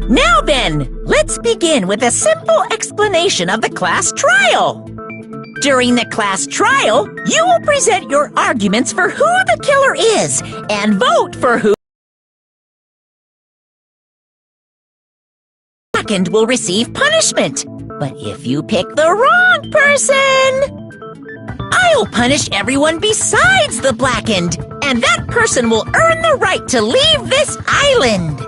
Now then, let's begin with a simple explanation of the class trial. During the class trial, you will present your arguments for who the killer is and vote for who second will receive punishment. But if you pick the wrong person, I'll punish everyone besides the blackened, and that person will earn the right to leave this island.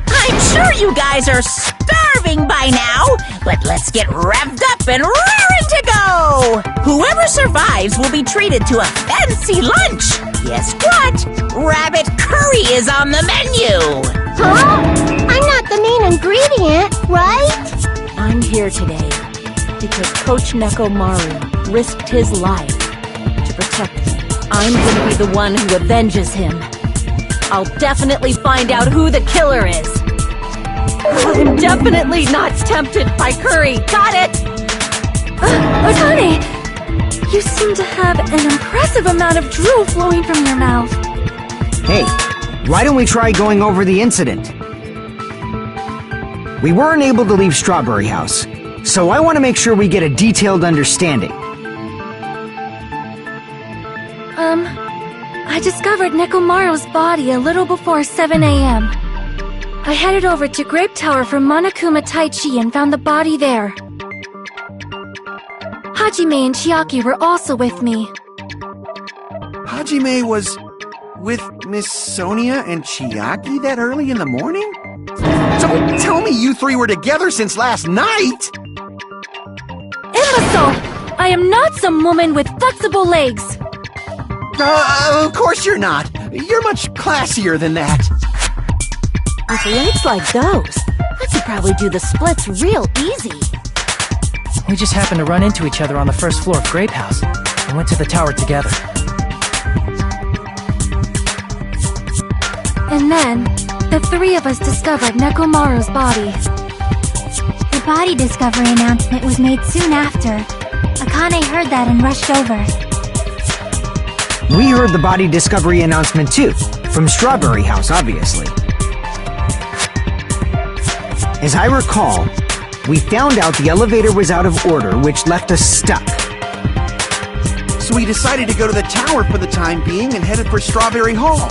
I'm sure you guys are starving by now, but let's get revved up and raring to go! Whoever survives will be treated to a fancy lunch. Guess what? Rabbit curry is on the menu! Huh? I'm not the main ingredient, right? I'm here today because Coach Nekomaru risked his life to protect me. I'm gonna be the one who avenges him. I'll definitely find out who the killer is. I'm definitely not tempted by curry. Got it! Akane! You seem to have an impressive amount of drool flowing from your mouth. Hey, why don't we try going over the incident? We weren't able to leave Strawberry House, so I want to make sure we get a detailed understanding. I discovered Nekomaru's body a little before 7 a.m. I headed over to Grape Tower from Monokuma Taichi and found the body there. Hajime and Chiaki were also with me. Hajime was with Miss Sonia and Chiaki that early in the morning? Don't tell me you three were together since last night! Imbecile! I am not some woman with flexible legs! Of course you're not! You're much classier than that! With legs like those, I could probably do the splits real easy. We just happened to run into each other on the first floor of Grape House and went to the tower together. And then, the three of us discovered Nekomaru's body. The body discovery announcement was made soon after. Akane heard that and rushed over. We heard the body discovery announcement too, from Strawberry House, obviously. As I recall, we found out the elevator was out of order, which left us stuck. So we decided to go to the tower for the time being and headed for Strawberry Hall.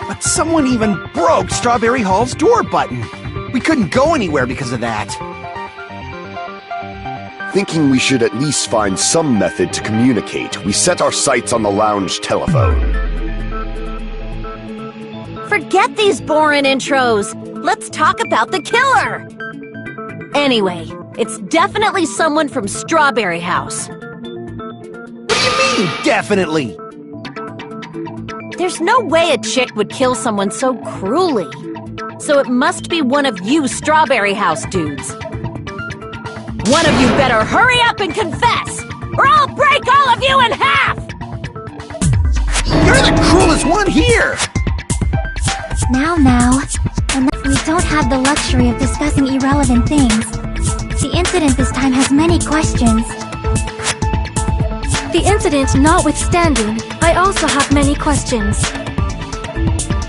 But someone even broke Strawberry Hall's door button. We couldn't go anywhere because of that. Thinking we should at least find some method to communicate, we set our sights on the lounge telephone. Forget these boring intros. Let's talk about the killer. Anyway, it's definitely someone from Strawberry House. What do you mean, definitely? There's no way a chick would kill someone so cruelly. So it must be one of you Strawberry House dudes. One of you better hurry up and confess, or I'll break all of you in half! You're the cruelest one here! Now, we don't have the luxury of discussing irrelevant things. The incident this time has many questions. The incident notwithstanding, I also have many questions.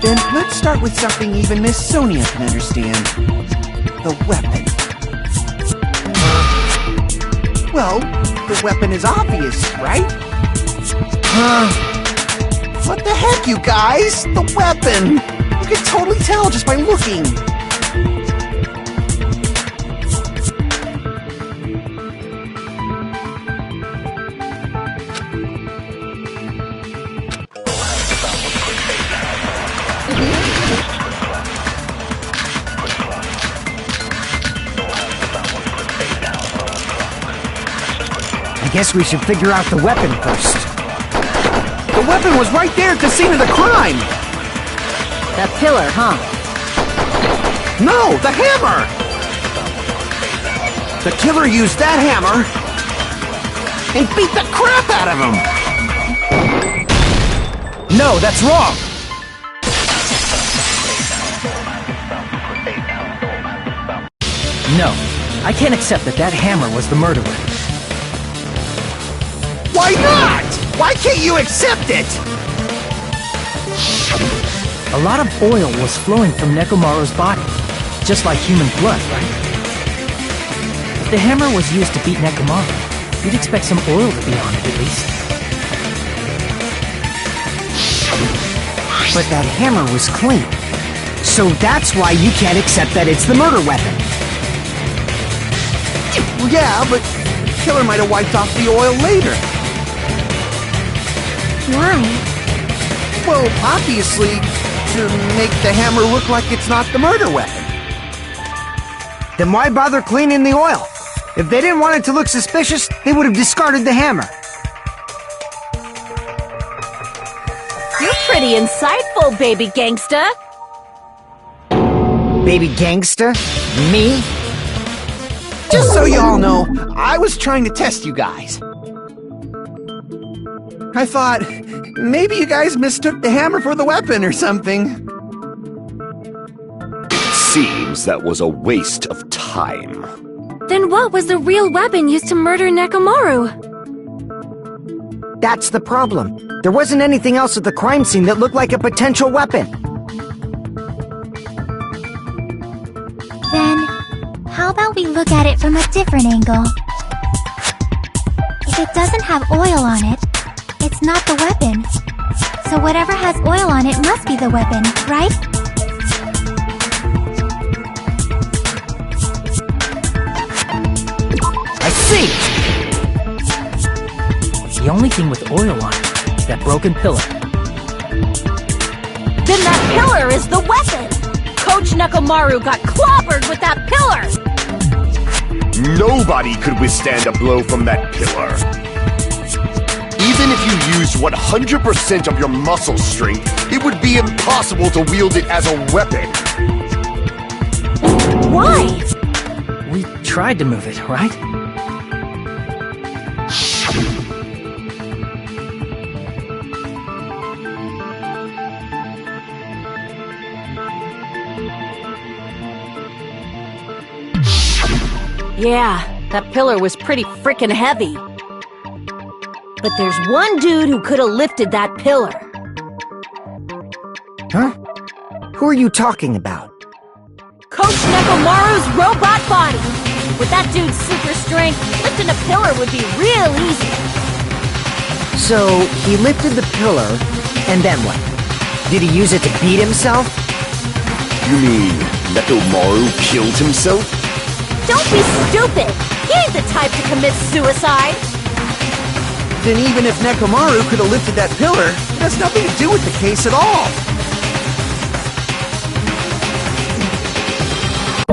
Then let's start with something even Miss Sonia can understand. The weapon. Well, the weapon is obvious, right? What the heck, you guys? The weapon! You can totally tell just by looking. I guess we should figure out the weapon first. The weapon was right there at the scene of the crime! The pillar, huh? No, the hammer! The killer used that hammer and beat the crap out of him! No, that's wrong! No, I can't accept that that hammer was the murderer. Why not? Why can't you accept it? A lot of oil was flowing from Nekomaru's body, just like human blood, right? If the hammer was used to beat Nekomaru, you'd expect some oil to be on it at least. But that hammer was clean. So that's why you can't accept that it's the murder weapon. Well, yeah, but the killer might have wiped off the oil later. Why? Well, obviously, to make the hammer look like it's not the murder weapon. Then why bother cleaning the oil? If they didn't want it to look suspicious, they would have discarded the hammer. You're pretty insightful, baby gangsta. Baby gangsta? Me? Just so you all know, I was trying to test you guys. I thought, maybe you guys mistook the hammer for the weapon or something. Seems that was a waste of time. Then what was the real weapon used to murder Nekomaru? That's the problem. There wasn't anything else at the crime scene that looked like a potential weapon. Then, how about we look at it from a different angle? If it doesn't have oil on it, it's not the weapon. So whatever has oil on it must be the weapon, right? I see! The only thing with oil on it is that broken pillar. Then that pillar is the weapon! Coach Nekomaru got clobbered with that pillar! Nobody could withstand a blow from that pillar. Even if you used 100% of your muscle strength, it would be impossible to wield it as a weapon. Why? We tried to move it, right? Yeah, that pillar was pretty frickin' heavy. But there's one dude who could have lifted that pillar. Huh? Who are you talking about? Coach Nekomaru's robot body! With that dude's super strength, lifting a pillar would be real easy. So, he lifted the pillar, and then what? Did he use it to beat himself? You mean Nekomaru killed himself? Don't be stupid! He ain't the type to commit suicide! Then even if Nekomaru could have lifted that pillar, it has nothing to do with the case at all.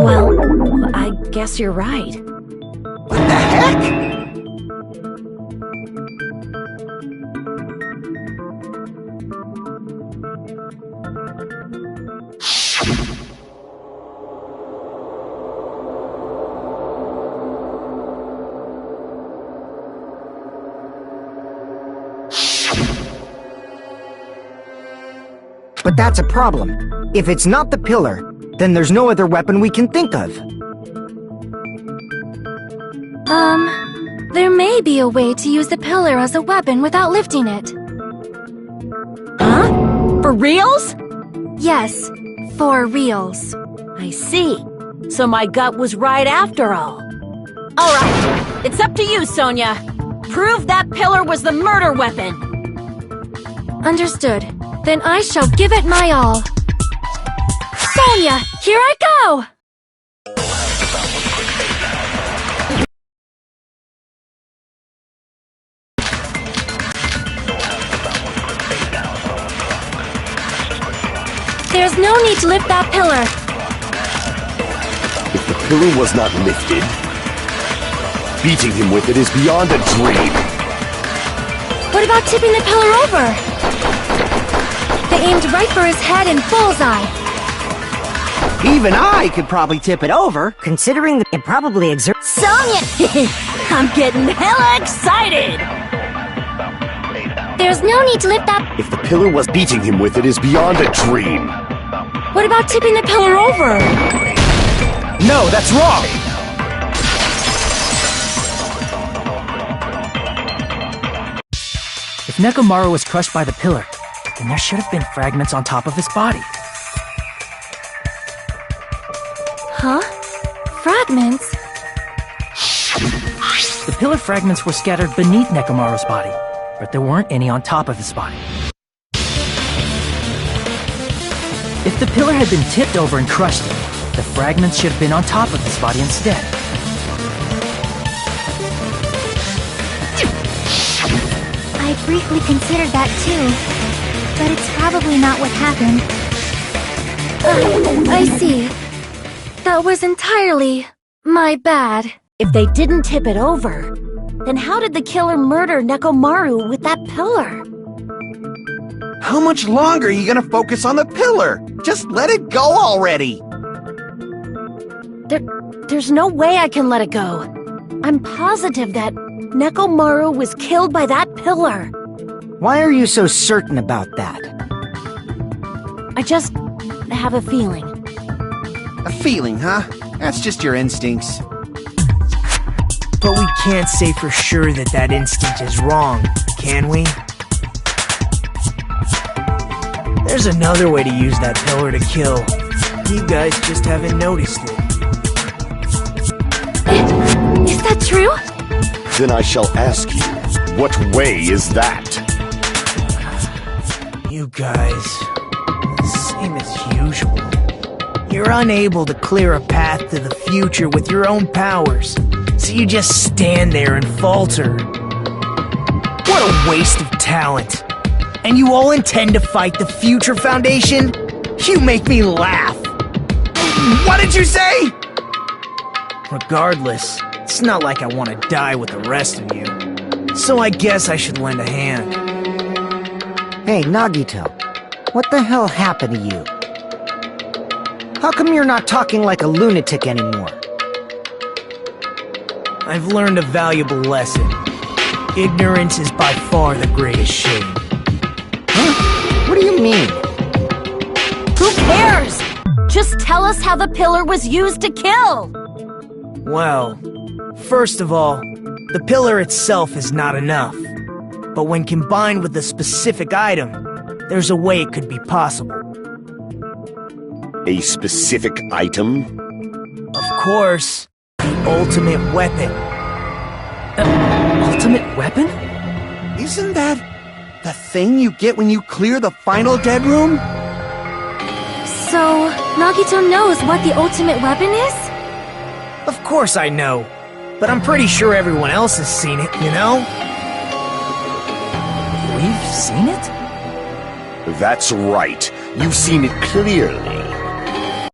Well, I guess you're right. What the heck? But that's a problem. If it's not the pillar, then there's no other weapon we can think of. There may be a way to use the pillar as a weapon without lifting it. Huh? For reals? Yes, for reals. I see. So my gut was right after all. Alright, it's up to you, Sonia. Prove that pillar was the murder weapon. Understood. Then I shall give it my all. Sonia, here I go! There's no need to lift that pillar. If the pillar was not lifted, beating him with it is beyond a dream. What about tipping the pillar over? They aimed right for his head and bullseye. Even I could probably tip it over, considering that it probably exerts. Sonia! I'm getting hella excited! There's no need to lift that. If the pillar was beating him with it is beyond a dream. What about tipping the pillar over? No, that's wrong! If Nekomaru was crushed by the pillar, then there should have been fragments on top of his body. Huh? Fragments? The pillar fragments were scattered beneath Nekomaru's body, but there weren't any on top of his body. If the pillar had been tipped over and crushed him, the fragments should have been on top of his body instead. I briefly considered that too, but it's probably not what happened. I see. That was entirely my bad. If they didn't tip it over, then how did the killer murder Nekomaru with that pillar? How much longer are you gonna focus on the pillar? Just let it go already! There's no way I can let it go. I'm positive that Nekomaru was killed by that pillar. Why are you so certain about that? I just have a feeling. A feeling, huh? That's just your instincts. But we can't say for sure that that instinct is wrong, can we? There's another way to use that pillar to kill. You guys just haven't noticed it. Is that true? Then I shall ask you, what way is that? You guys, same as usual. You're unable to clear a path to the future with your own powers, so you just stand there and falter. What a waste of talent. And you all intend to fight the Future Foundation? You make me laugh. What did you say? Regardless, it's not like I want to die with the rest of you. So I guess I should lend a hand. Hey, Nagito. What the hell happened to you? How come you're not talking like a lunatic anymore? I've learned a valuable lesson. Ignorance is by far the greatest shame. Huh? What do you mean? Who cares? Just tell us how the pillar was used to kill! Well, first of all, the pillar itself is not enough. But when combined with a specific item, there's a way it could be possible. A specific item? Of course, the ultimate weapon. Ultimate weapon? Isn't that the thing you get when you clear the final dead room? So, Nagito knows what the ultimate weapon is? Of course I know, but I'm pretty sure everyone else has seen it, you know? We've seen it? That's right. You've seen it clearly.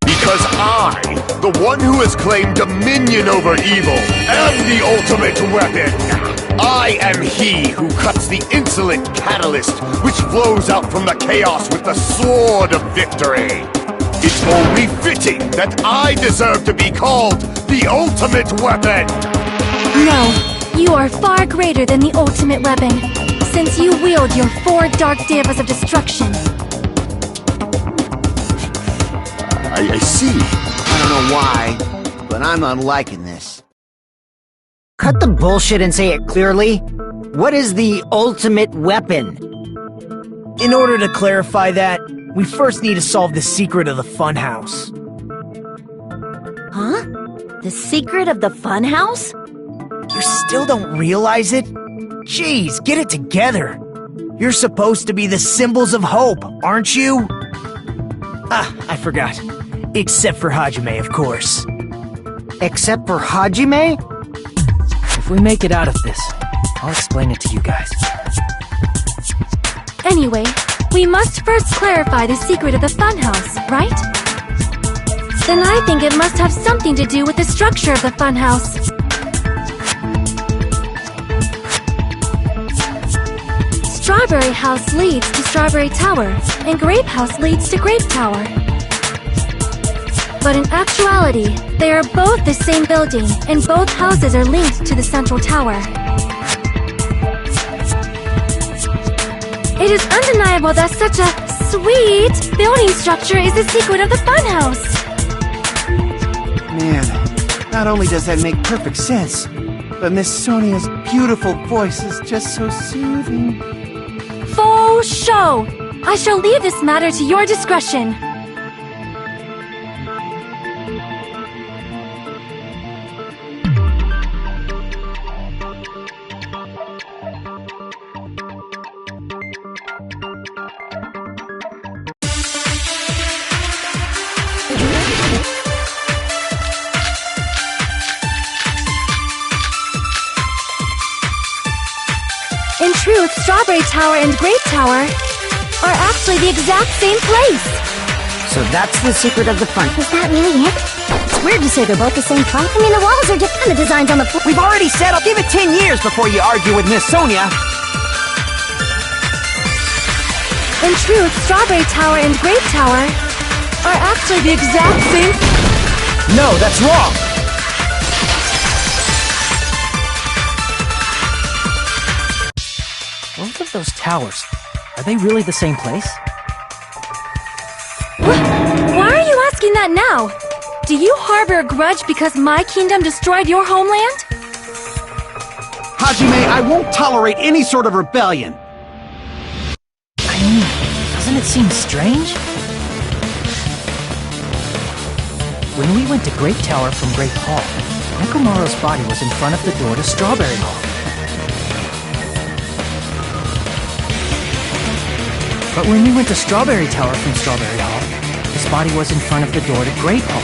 Because I, the one who has claimed dominion over evil, am the ultimate weapon. I am he who cuts the insolent catalyst which flows out from the chaos with the sword of victory. It's only fitting that I deserve to be called the ultimate weapon. No, you are far greater than the ultimate weapon, since you wield your 4 dark devas of destruction. I see. I don't know why, but I'm not liking this. Cut the bullshit and say it clearly. What is the ultimate weapon? In order to clarify that, we first need to solve the secret of the funhouse. Huh? The secret of the funhouse? You still don't realize it? Jeez, get it together. You're supposed to be the symbols of hope, aren't you? Ah, I forgot. Except for Hajime, of course. Except for Hajime? If we make it out of this, I'll explain it to you guys. Anyway, we must first clarify the secret of the funhouse, right? Then I think it must have something to do with the structure of the funhouse. Strawberry House leads to Strawberry Tower, and Grape House leads to Grape Tower. But in actuality, they are both the same building, and both houses are linked to the central tower. It is undeniable that such a sweet building structure is the secret of the funhouse. Man, not only does that make perfect sense, but Miss Sonia's beautiful voice is just so soothing. Faux show! I shall leave this matter to your discretion. In truth, Strawberry Tower and Grape Tower are actually the exact same place. So that's the secret of the front. Is that really it? It's weird to say they're both the same front. I mean, the walls are different. The designs on the floor. We've already said I'll give it 10 years before you argue with Miss Sonia. In truth, Strawberry Tower and Grape Tower are actually the exact same... No, that's wrong! Both of those towers, are they really the same place? Why are you asking that now? Do you harbor a grudge because my kingdom destroyed your homeland? Hajime, I won't tolerate any sort of rebellion. I mean, doesn't it seem strange? When we went to Grape Tower from Grape Hall, Nekomaru's body was in front of the door to Strawberry Hall. But when we went to Strawberry Tower from Strawberry Hall, his body was in front of the door to Grape Hall.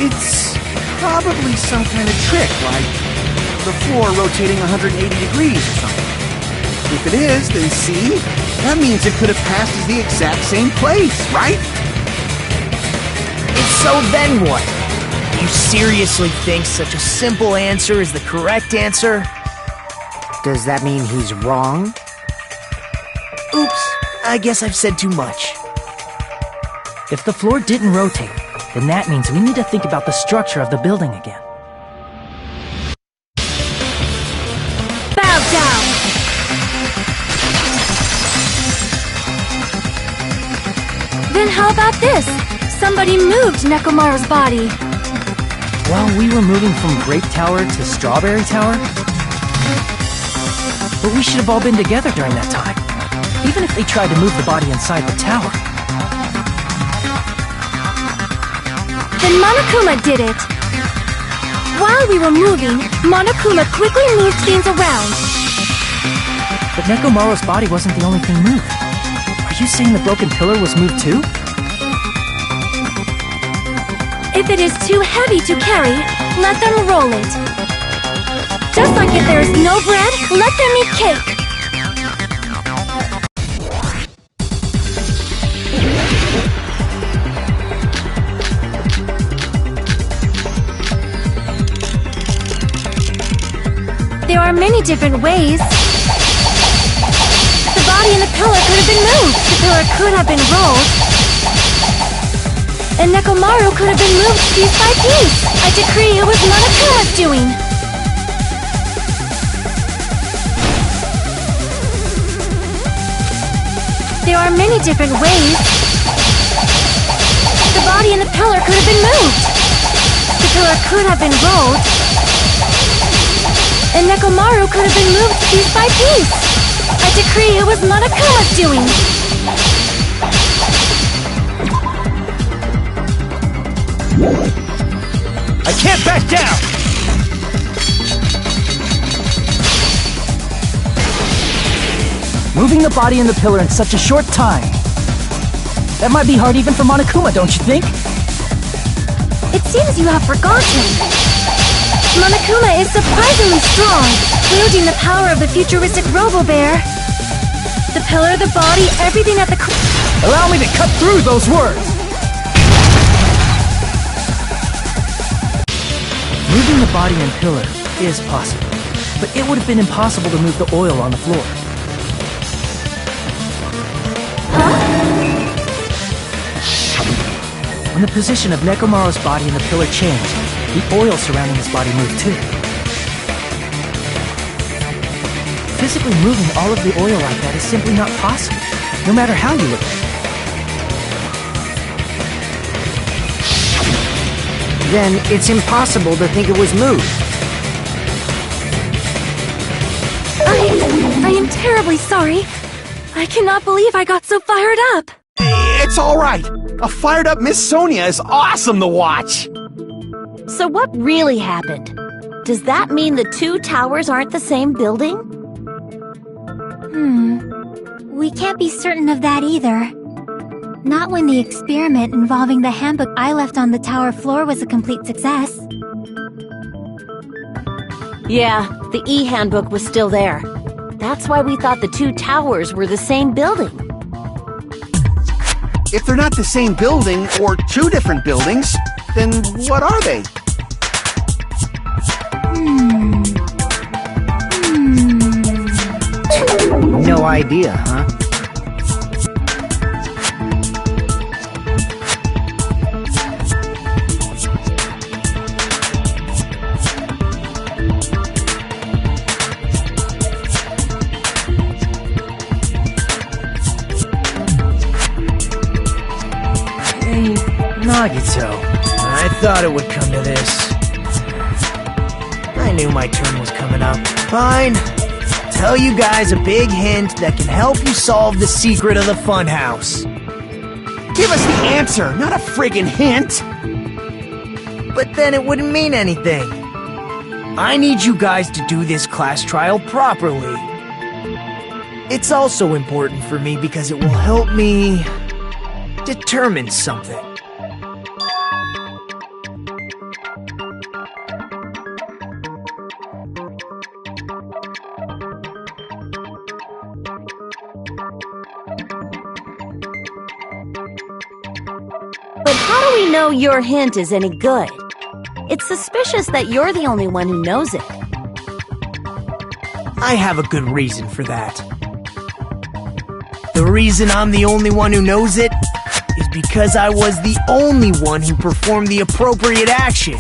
It's probably some kind of trick, like the floor rotating 180 degrees or something. If it is, then see? That means it could have passed as the exact same place, right? If so, then what? You seriously think such a simple answer is the correct answer? Does that mean he's wrong? Oops, I guess I've said too much. If the floor didn't rotate, then that means we need to think about the structure of the building again. Bow down! Then how about this? Somebody moved Nekomaru's body. While we were moving from Grape Tower to Strawberry Tower? But we should have all been together during that time. Even if they tried to move the body inside the tower. Then Monokuma did it. While we were moving, Monokuma quickly moved things around. But Nekomaru's body wasn't the only thing moved. Are you saying the broken pillar was moved too? If it is too heavy to carry, let them roll it. Just like if there is no bread, let them eat cake. There are many different ways. The body and the pillar could have been moved. The pillar could have been rolled. And Nekomaru could have been moved piece by piece. I decree it was Monokuma's doing. There are many different ways. The body and the pillar could have been moved. The pillar could have been rolled. And Nekomaru could have been moved piece by piece. I decree it was Monokuma's doing. I can't back down! Moving the body and the pillar in such a short time. That might be hard even for Monokuma, don't you think? It seems you have forgotten. Monokuma is surprisingly strong, wielding the power of the futuristic Robo-Bear. The pillar, the body, everything at the Allow me to cut through those words! Moving the body and pillar is possible, but it would have been impossible to move the oil on the floor. When the position of Nekomaru's body and the pillar changed, the oil surrounding his body moved too. Physically moving all of the oil like that is simply not possible, no matter how you look at it. Then it's impossible to think it was moved. terribly sorry. I cannot believe I got so fired up. It's alright. A fired up Miss Sonia is awesome to watch. So what really happened? Does that mean the two towers aren't the same building? We can't be certain of that either. Not when the experiment involving the handbook I left on the tower floor was a complete success. Yeah, the E-handbook was still there. That's why we thought the two towers were the same building. If they're not the same building, or two different buildings, then what are they? No idea, huh? Hey, Nagito. I thought it would come to this. I knew my turn was coming up. Fine. I'll tell you guys a big hint that can help you solve the secret of the funhouse. Give us the answer, not a friggin' hint! But then it wouldn't mean anything. I need you guys to do this class trial properly. It's also important for me because it will help me determine something. But how do we know your hint is any good? It's suspicious that you're the only one who knows it. I have a good reason for that. The reason I'm the only one who knows it is because I was the only one who performed the appropriate action.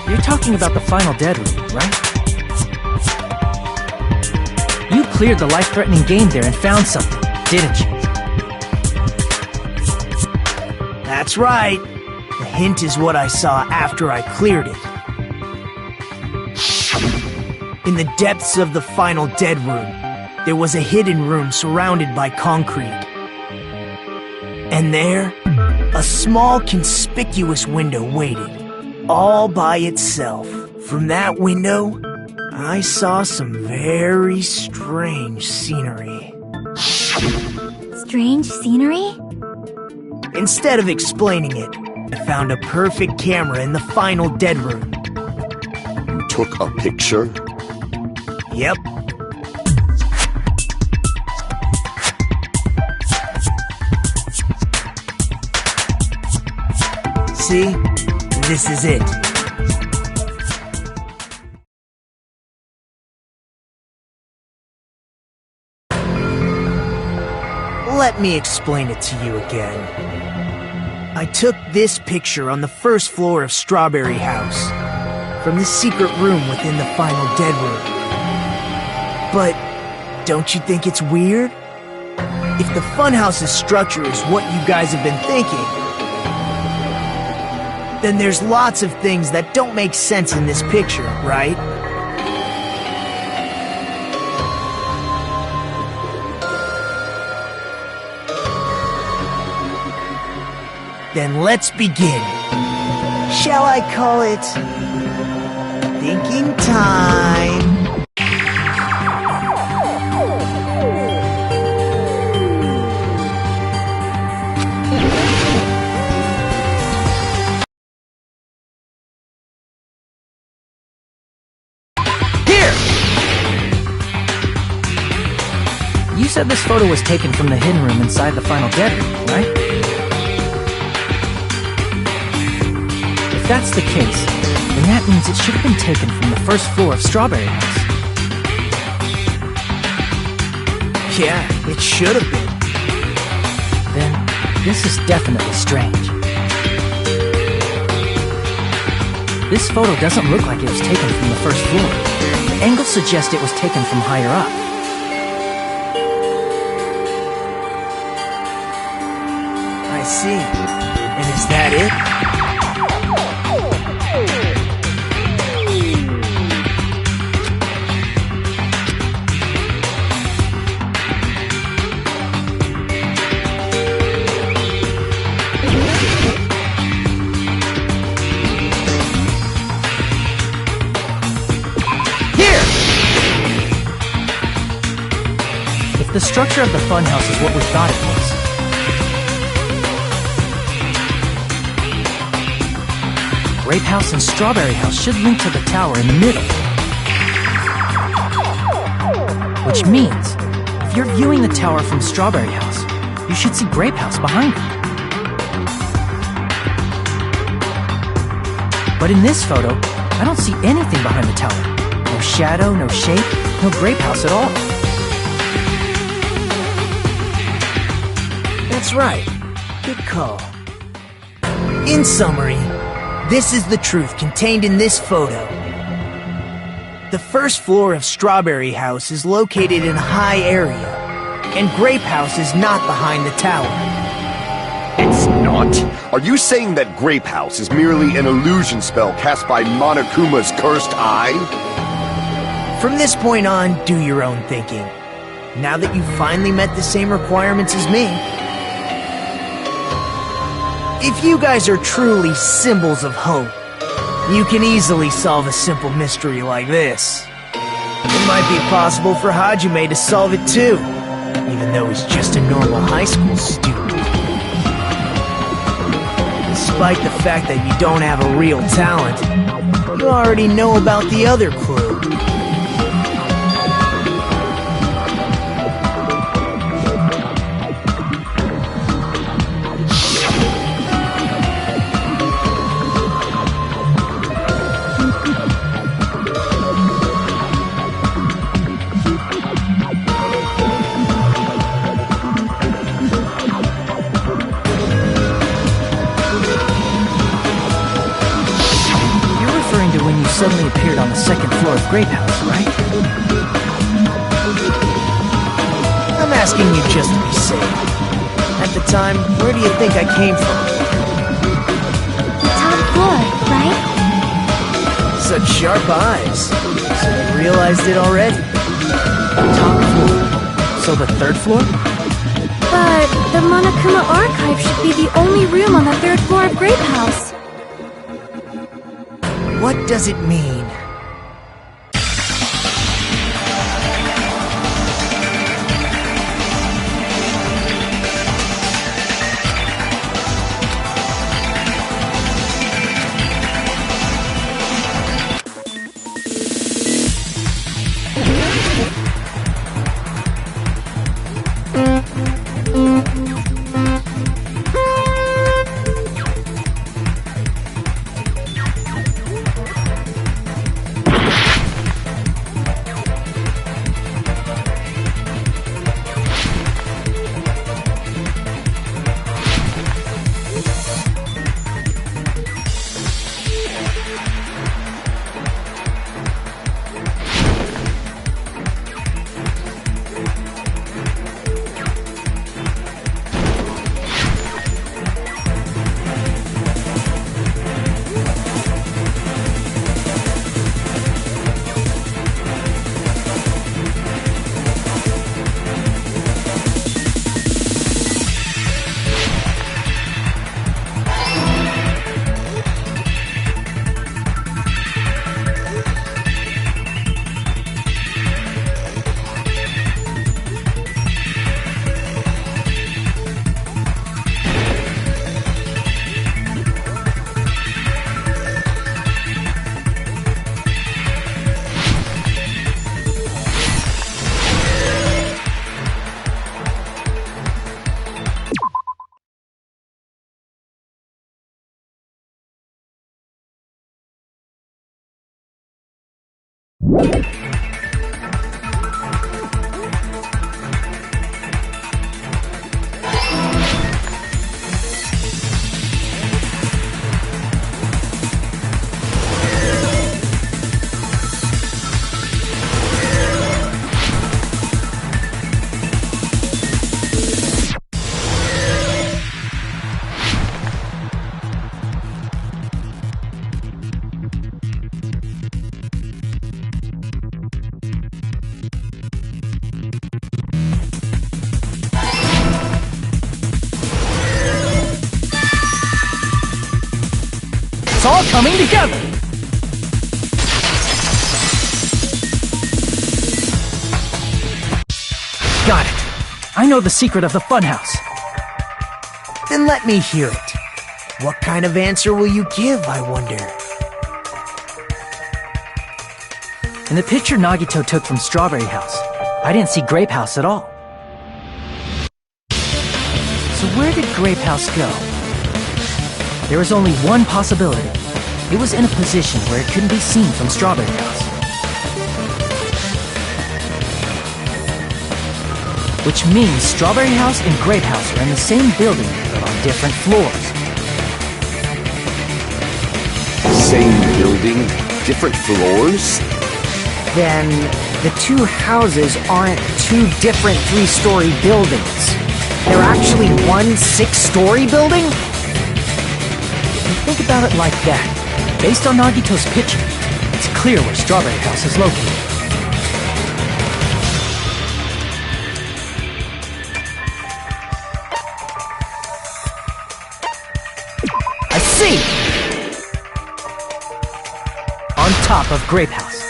You're talking about the final dead room, right? You cleared the life-threatening game there and found something, didn't you? That's right. The hint is what I saw after I cleared it. In the depths of the final dead room, there was a hidden room surrounded by concrete. And there, a small conspicuous window waited, all by itself. From that window, I saw some very strange scenery. Strange scenery? Instead of explaining it, I found a perfect camera in the final dead room. You took a picture? Yep. See? This is it. Let me explain it to you again. I took this picture on the first floor of Strawberry House, from the secret room within the final dead room. But don't you think it's weird? If the funhouse's structure is what you guys have been thinking, then there's lots of things that don't make sense in this picture, right? Then let's begin. Shall I call it thinking time? You said this photo was taken from the hidden room inside the final dead room, right? If that's the case, then that means it should have been taken from the first floor of Strawberry House. Yeah, it should have been. Then, This is definitely strange. This photo doesn't look like it was taken from the first floor. The angles suggest it was taken from higher up. I see. And is that it? The structure of the funhouse is what we thought it was. Grape House and Strawberry House should link to the tower in the middle. Which means, if you're viewing the tower from Strawberry House, you should see Grape House behind it. But in this photo, I don't see anything behind the tower. No shadow, no shape, no Grape House at all. That's right. Good call. In summary, this is the truth contained in this photo. The first floor of Strawberry House is located in a high area, and Grape House is not behind the tower. It's not? Are you saying that Grape House is merely an illusion spell cast by Monokuma's cursed eye? From this point on, do your own thinking. Now that you've finally met the same requirements as me, if you guys are truly symbols of hope, you can easily solve a simple mystery like this. It might be possible for Hajime to solve it too, even though he's just a normal high school student. Despite the fact that you don't have a real talent, you already know about the other clue. Suddenly appeared on the second floor of Grape House, right? I'm asking you just to be safe. At the time, where do you think I came from? The top floor, right? Such sharp eyes. So you realized it already? Top floor. So the third floor? But the Monokuma archive should be the only room on the third floor of Grape House. What does it mean? It's all coming together! Got it. I know the secret of the funhouse. Then let me hear it. What kind of answer will you give, I wonder? In the picture Nagito took from Strawberry House, I didn't see Grape House at all. So where did Grape House go? There was only one possibility. It was in a position where it couldn't be seen from Strawberry House. Which means Strawberry House and Grape House are in the same building, but on different floors. Same building, different floors? Then the two houses aren't two different 3-story buildings. They're actually one 6-story building? If you think about it like that, based on Nagito's picture, it's clear where Strawberry House is located. I see! On top of Grape House.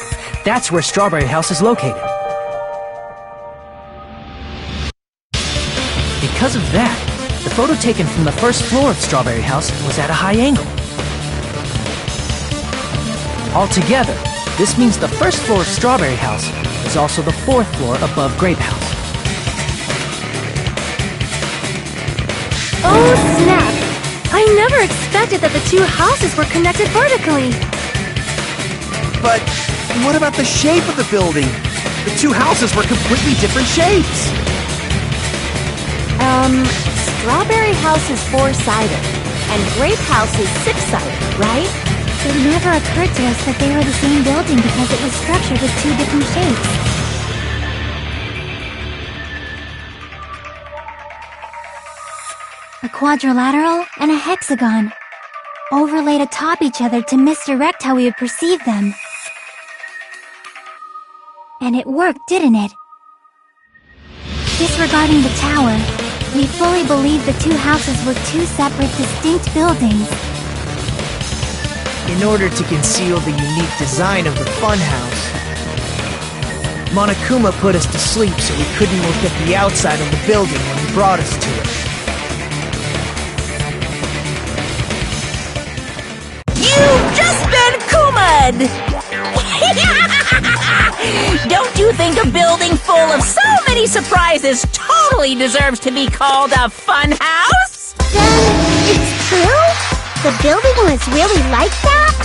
That's where Strawberry House is located. Because of that, the photo taken from the first floor of Strawberry House was at a high angle. Altogether, this means the first floor of Strawberry House is also the 4th floor above Grape House. Oh, snap! I never expected that the two houses were connected vertically. But what about the shape of the building? The two houses were completely different shapes. Strawberry House is 4-sided, and Grape House is 6-sided, right? It never occurred to us that they were the same building because it was structured with 2 different shapes. A quadrilateral and a hexagon, overlaid atop each other to misdirect how we would perceive them. And it worked, didn't it? Disregarding the tower, we fully believed the two houses were 2 separate, distinct buildings. In order to conceal the unique design of the funhouse, Monokuma put us to sleep so we couldn't look at the outside of the building when he brought us to it. You've just been Kuma'd! Don't you think a building full of so many surprises totally deserves to be called a fun house? Then, it's true? The building was really like that?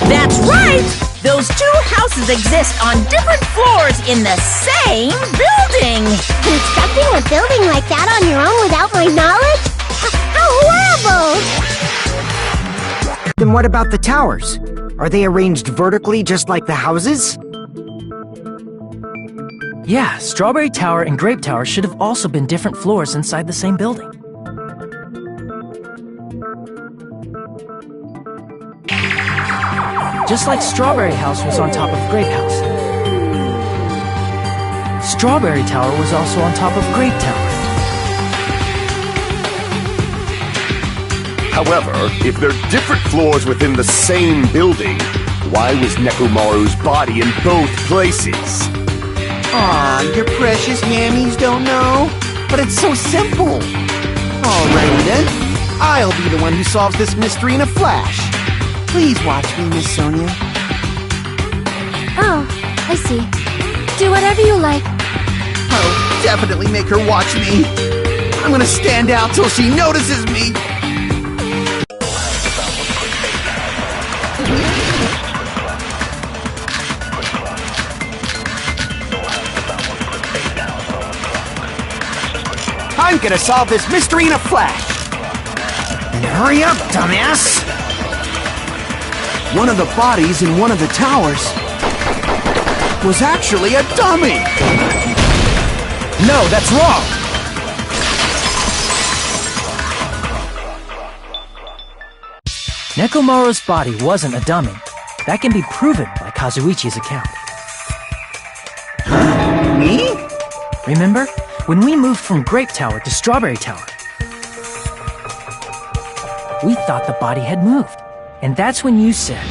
That's right! Those 2 houses exist on different floors in the same building! Constructing a building like that on your own without my knowledge? How horrible! Then what about the towers? Are they arranged vertically just like the houses? Yeah, Strawberry Tower and Grape Tower should have also been different floors inside the same building. Just like Strawberry House was on top of Grape House. Strawberry Tower was also on top of Grape Tower. However, if they're different floors within the same building, why was Nekomaru's body in both places? Aw, your precious hammies don't know? But it's so simple. Alrighty then. I'll be the one who solves this mystery in a flash. Please watch me, Miss Sonia. Oh, I see. Do whatever you like. I'll definitely make her watch me. I'm gonna stand out till she notices me. I'm gonna solve this mystery in a flash. And hurry up, dumbass! One of the bodies in one of the towers was actually a dummy. No, that's wrong! Nekomaru's body wasn't a dummy. That can be proven by Kazuichi's account. Me? Remember? When we moved from Grape Tower to Strawberry Tower, we thought the body had moved. And that's when you said...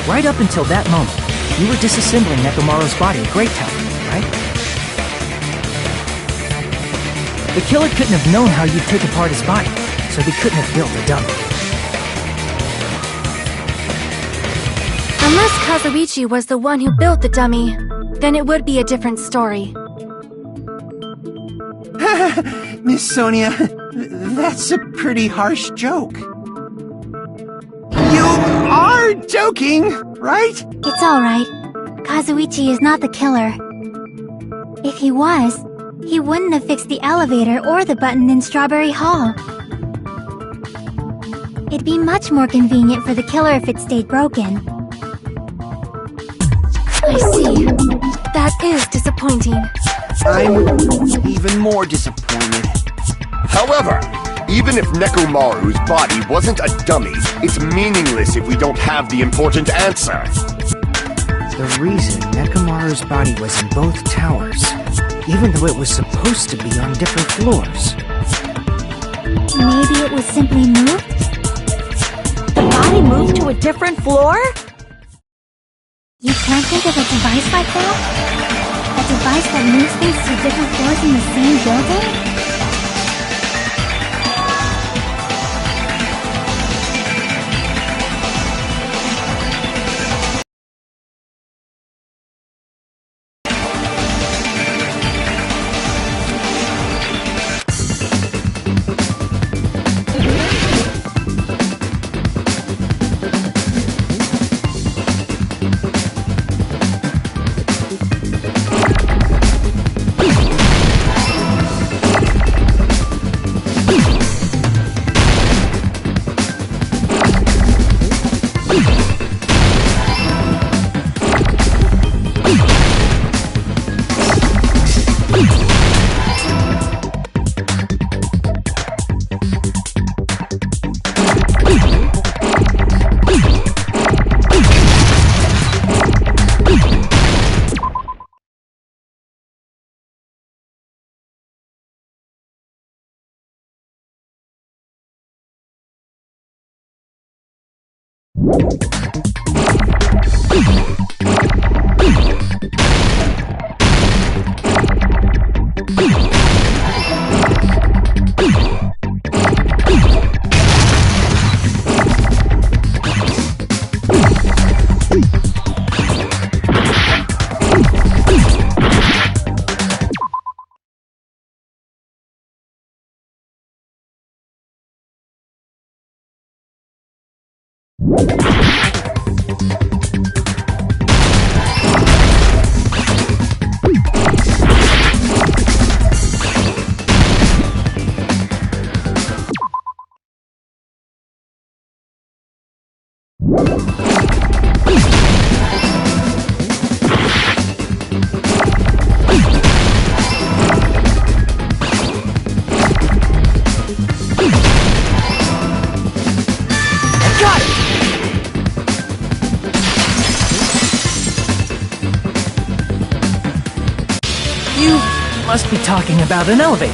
Right up until that moment, you were disassembling Nekomaru's body at Great Tower, right? The killer couldn't have known how you'd take apart his body, so they couldn't have built a dummy. Unless Kazuichi was the one who built the dummy, then it would be a different story. Miss Sonia, that's a pretty harsh joke. You are joking, right? It's alright. Kazuichi is not the killer. If he was, he wouldn't have fixed the elevator or the button in Strawberry Hall. It'd be much more convenient for the killer if it stayed broken. I see. That is disappointing. I'm even more disappointed. However, even if Nekomaru's body wasn't a dummy, it's meaningless if we don't have the important answer. The reason Nekomaru's body was in both towers, even though it was supposed to be on different floors. Maybe it was simply moved? The body moved to a different floor? You can't think of a device like that? A device that moves things to different floors in the same building? Must be talking about an elevator.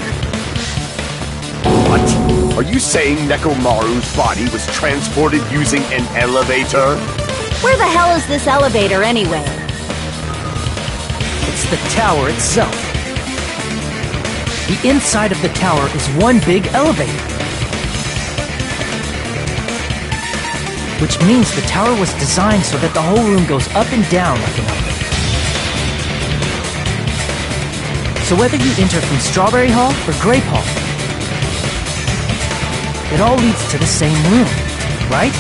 What? Are you saying Nekomaru's body was transported using an elevator? Where the hell is this elevator anyway? It's the tower itself. The inside of the tower is one big elevator. Which means the tower was designed so that the whole room goes up and down like an elevator. So whether you enter from Strawberry Hall or Grape Hall, it all leads to the same room, right?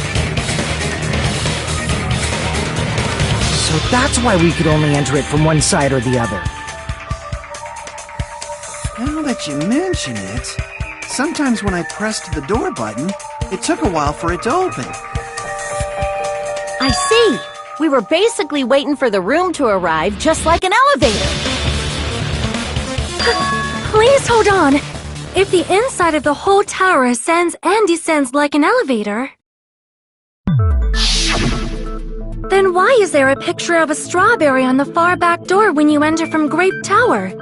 So that's why we could only enter it from one side or the other. Now that you mention it, sometimes when I pressed the door button, it took a while for it to open. I see. We were basically waiting for the room to arrive, just like an elevator. Please hold on. If the inside of the whole tower ascends and descends like an elevator, Then why is there a picture of a strawberry on the far back door when you enter from Grape Tower?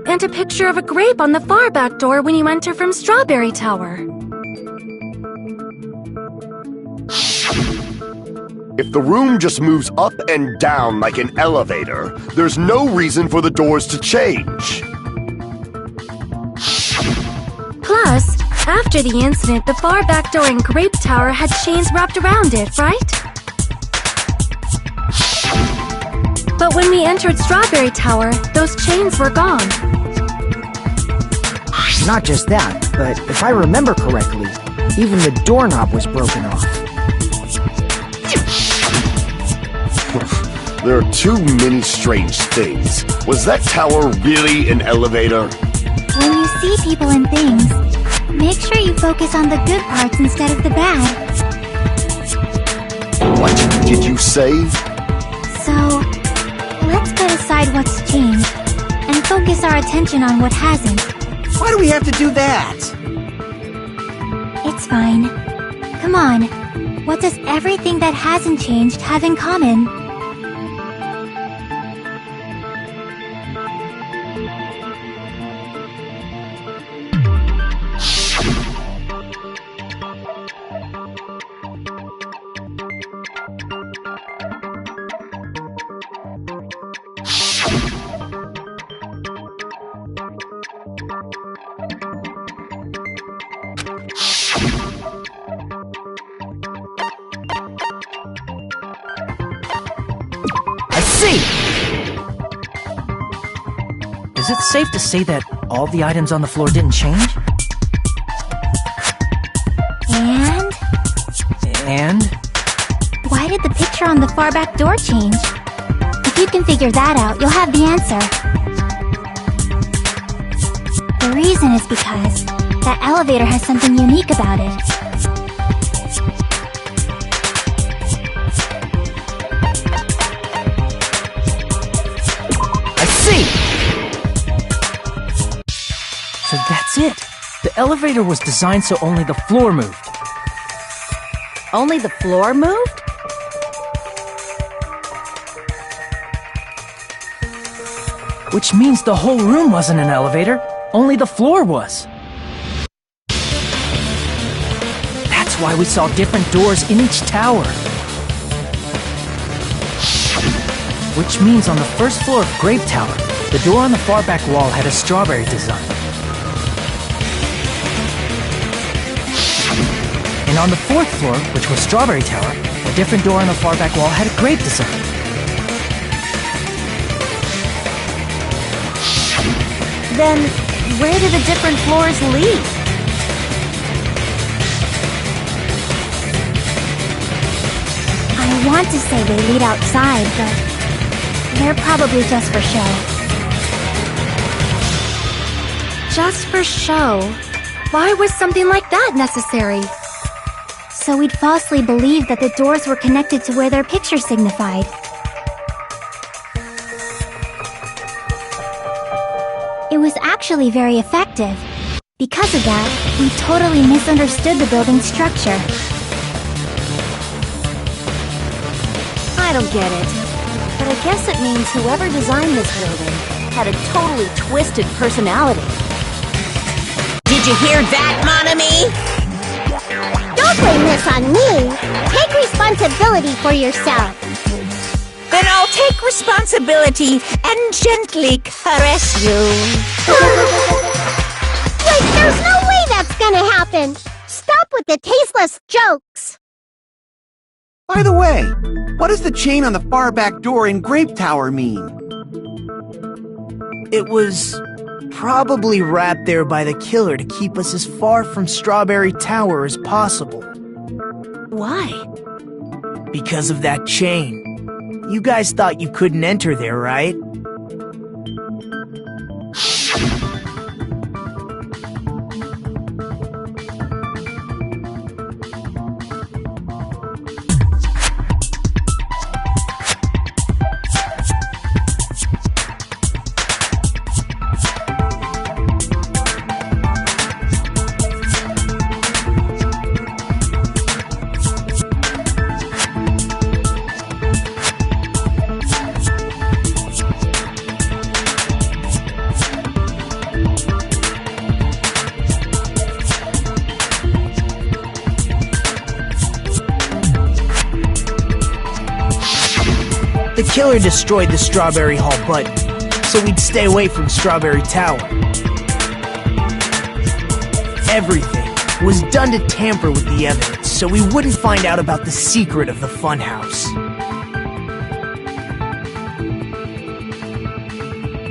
And a picture of a grape on the far back door when you enter from Strawberry Tower. If the room just moves up and down like an elevator, there's no reason for the doors to change. Plus, after the incident, the far back door in Grape Tower had chains wrapped around it, right? But when we entered Strawberry Tower, those chains were gone. Not just that, but if I remember correctly, even the doorknob was broken off. There are too many strange things. Was that tower really an elevator? When you see people and things, make sure you focus on the good parts instead of the bad. What did you say? So, let's put aside what's changed and focus our attention on what hasn't. Why do we have to do that? It's fine. Come on. What does everything that hasn't changed have in common? Is it safe to say that all the items on the floor didn't change? And? Why did the picture on the far back door change? If you can figure that out, you'll have the answer. The reason is because that elevator has something unique about it. So that's it! The elevator was designed so only the floor moved. Only the floor moved? Which means the whole room wasn't an elevator, only the floor was. That's why we saw different doors in each tower. Which means on the first floor of Grape Tower, the door on the far back wall had a strawberry design. And on the fourth floor, which was Strawberry Tower, a different door on the far back wall had a grape design. Then, where do the different floors lead? I want to say they lead outside, but they're probably just for show. Just for show? Why was something like that necessary? So we'd falsely believe that the doors were connected to where their picture signified. It was actually very effective. Because of that, we totally misunderstood the building's structure. I don't get it. But I guess it means whoever designed this building had a totally twisted personality. Did you hear that, mon ami? Don't blame this on me. Take responsibility for yourself. Then I'll take responsibility and gently caress you. Wait, there's no way that's gonna happen. Stop with the tasteless jokes. By the way, what does the chain on the far back door in Grape Tower mean? It was probably wrapped there by the killer to keep us as far from Strawberry Tower as possible. Why? Because of that chain. You guys thought you couldn't enter there, right? The killer destroyed the Strawberry Hall button, so we'd stay away from Strawberry Tower. Everything was done to tamper with the evidence, so we wouldn't find out about the secret of the funhouse.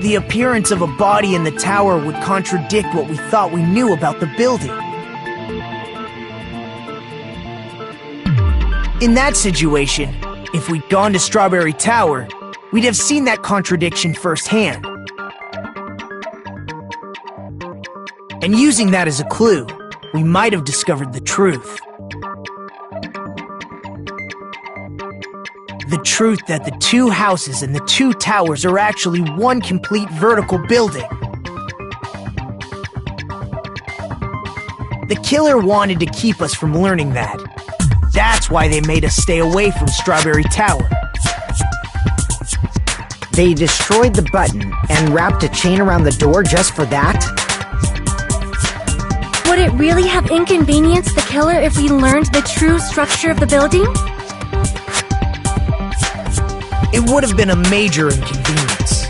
The appearance of a body in the tower would contradict what we thought we knew about the building. In that situation, if we'd gone to Strawberry Tower, we'd have seen that contradiction firsthand. And using that as a clue, we might have discovered the truth. The truth that the two houses and the two towers are actually one complete vertical building. The killer wanted to keep us from learning that. That's why they made us stay away from Strawberry Tower. They destroyed the button and wrapped a chain around the door just for that? Would it really have inconvenienced the killer if we learned the true structure of the building? It would have been a major inconvenience.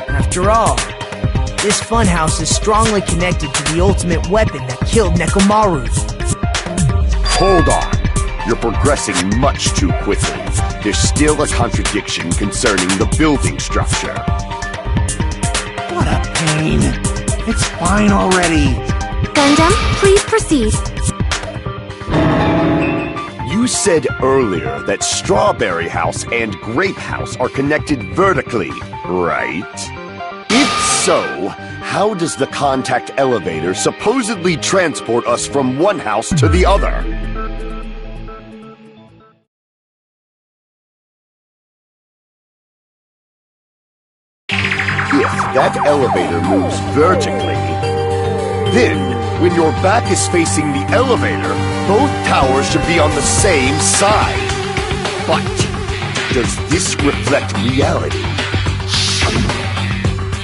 After all, this funhouse is strongly connected to the ultimate weapon that killed Nekomaru. Hold on. You're progressing much too quickly. There's still a contradiction concerning the building structure. What a pain. It's fine already. Gundam, please proceed. You said earlier that Strawberry House and Grape House are connected vertically, right? If so, how does the contact elevator supposedly transport us from one house to the other? If that elevator moves vertically, then when your back is facing the elevator, both towers should be on the same side. But does this reflect reality?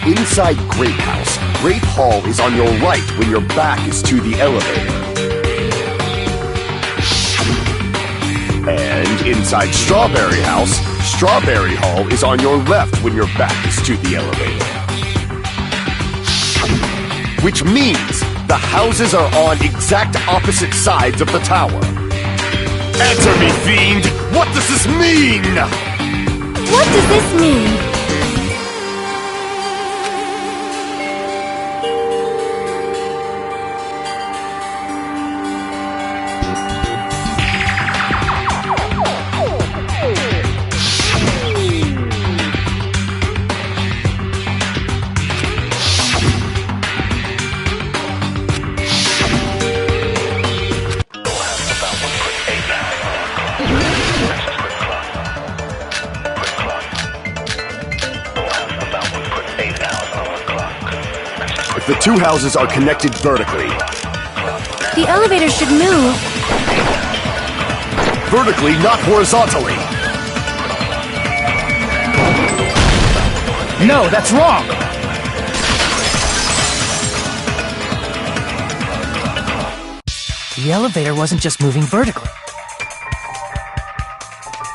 Inside Grape House, Grape Hall is on your right when your back is to the elevator. And inside Strawberry House, Strawberry Hall is on your left when your back is to the elevator. Which means the houses are on exact opposite sides of the tower. Answer me, fiend! What does this mean? What does this mean? The two houses are connected vertically. The elevator should move. Vertically, not horizontally. No, that's wrong! The elevator wasn't just moving vertically.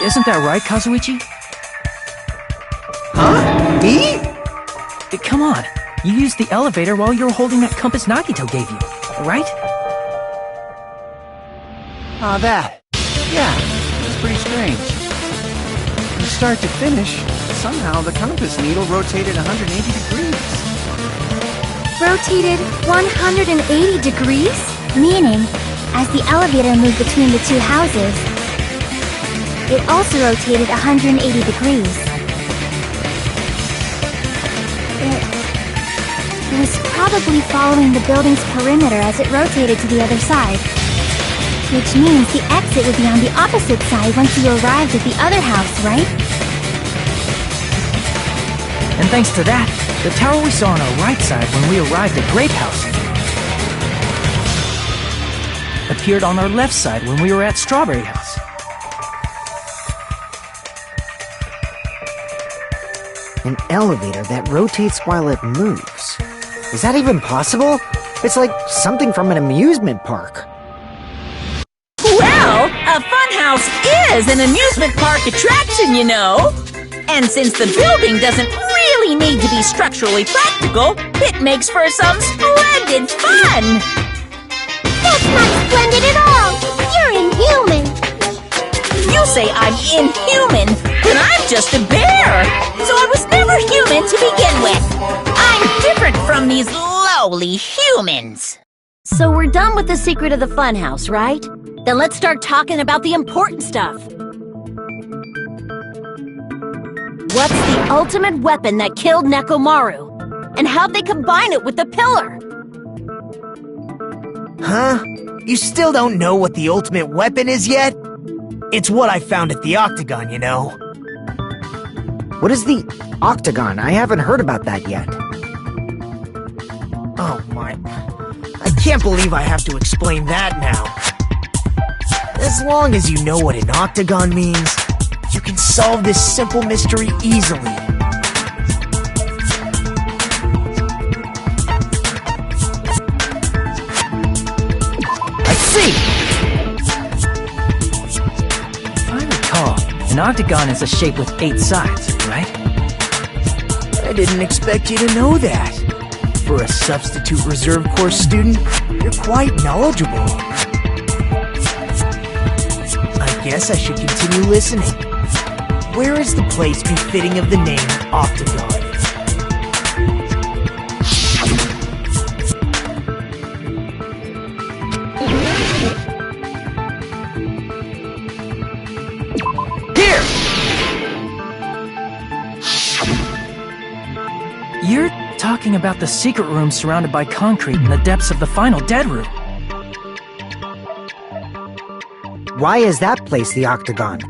Isn't that right, Kazuichi? Huh? Me? Come on. You used the elevator while you were holding that compass Nagito gave you, right? Ah, that. Yeah, it's pretty strange. From start to finish, somehow the compass needle rotated 180 degrees. Rotated 180 degrees? Meaning, as the elevator moved between the two houses, it also rotated 180 degrees. It was probably following the building's perimeter as it rotated to the other side. Which means the exit would be on the opposite side once you arrived at the other house, right? And thanks to that, the tower we saw on our right side when we arrived at Grape House appeared on our left side when we were at Strawberry House. An elevator that rotates while it moves. Is that even possible? It's like something from an amusement park. Well, a fun funhouse is an amusement park attraction, you know. And since the building doesn't really need to be structurally practical, it makes for some splendid fun. That's not splendid at all! You're inhuman! You say I'm inhuman, but I'm just a bear. So I was never human to begin with. I'm different from these lowly humans. So we're done with the secret of the funhouse, right? Then let's start talking about the important stuff. What's the ultimate weapon that killed Nekomaru? And how'd they combine it with the pillar? Huh? You still don't know what the ultimate weapon is yet? It's what I found at the Octagon, you know. What is the Octagon? I haven't heard about that yet. Oh my... I can't believe I have to explain that now. As long as you know what an Octagon means, you can solve this simple mystery easily. I see! If I recall, an octagon is a shape with 8 sides, right? I didn't expect you to know that. For a substitute reserve course student, you're quite knowledgeable. I guess I should continue listening. Where is the place befitting of the name Octagon? Here! You're talking about the secret room surrounded by concrete in the depths of the final dead room. Why is that place the Octagon?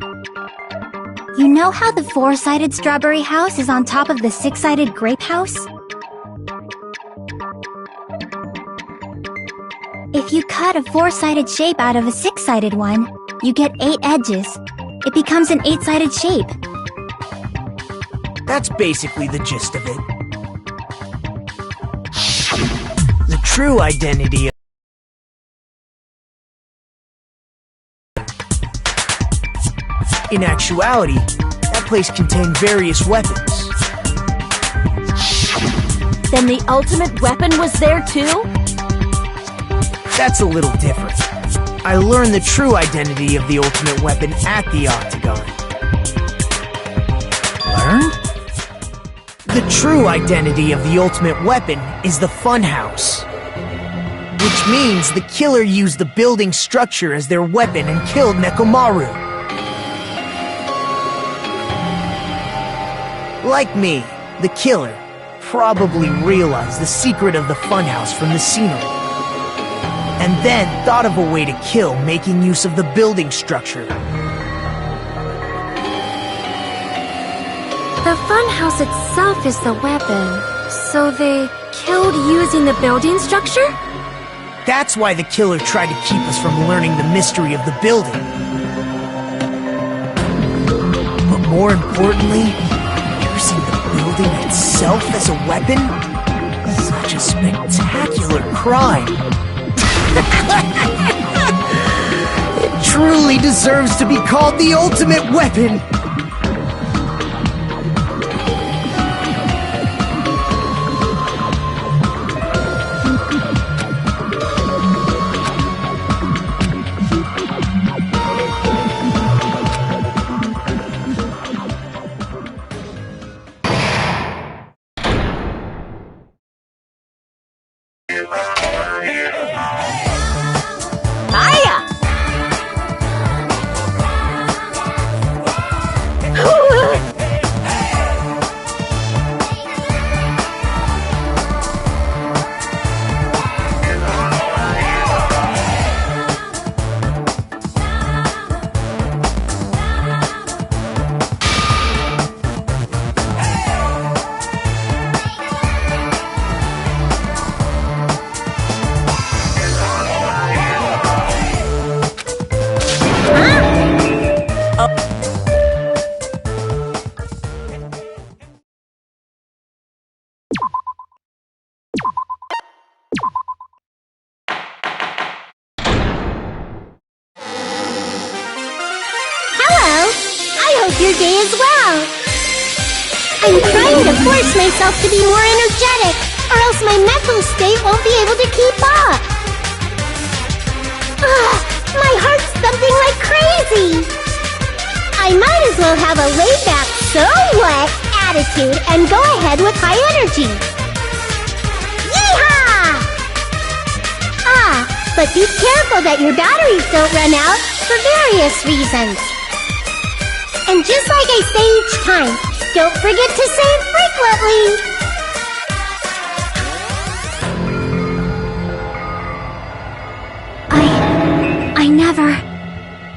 You know how the 4-sided strawberry house is on top of the 6-sided grape house? If you cut a 4-sided shape out of a 6-sided one, you get 8 edges. It becomes an 8-sided shape. That's basically the gist of it. The true identity of... In actuality, that place contained various weapons. Then the ultimate weapon was there too? That's a little different. I learned the true identity of the ultimate weapon at the Octagon. Learned? The true identity of the ultimate weapon is the funhouse. Which means the killer used the building structure as their weapon and killed Nekomaru. Like me, the killer probably realized the secret of the funhouse from the scenery. And then thought of a way to kill making use of the building structure. The funhouse itself is the weapon, so they killed using the building structure? That's why the killer tried to keep us from learning the mystery of the building. But more importantly, using the building itself as a weapon? Such a spectacular crime. It truly deserves to be called the ultimate weapon. your day as well. I'm trying to force myself to be more energetic, or else my mental state won't be able to keep up. Ugh, my heart's thumping like crazy. I might as well have a laid-back, so what attitude and go ahead with high energy. Yeehaw! Ah, but be careful that your batteries don't run out for various reasons. And just like I say each time, don't forget to save frequently! I never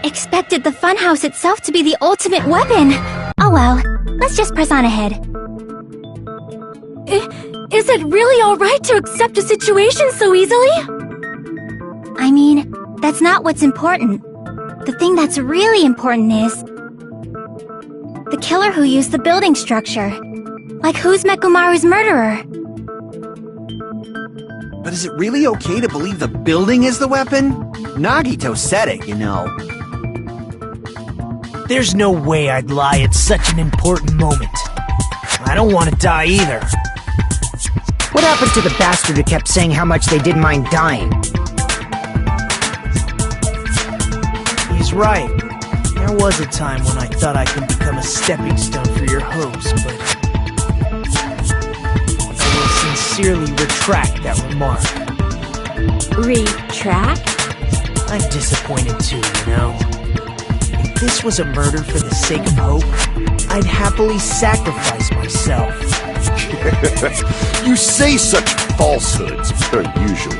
expected the funhouse itself to be the ultimate weapon. Oh well, let's just press on ahead. Is it really alright to accept a situation so easily? I mean, that's not what's important. The thing that's really important is the killer who used the building structure. Like, who's Mekomaru's murderer? But is it really okay to believe the building is the weapon? Nagito said it, you know. There's no way I'd lie at such an important moment. I don't want to die either. What happened to the bastard who kept saying how much they didn't mind dying? He's right. There was a time when I thought I could become a stepping stone for your hopes, but I will sincerely retract that remark. Retract? I'm disappointed too, you know. If this was a murder for the sake of hope, I'd happily sacrifice myself. You say such falsehoods, per usual.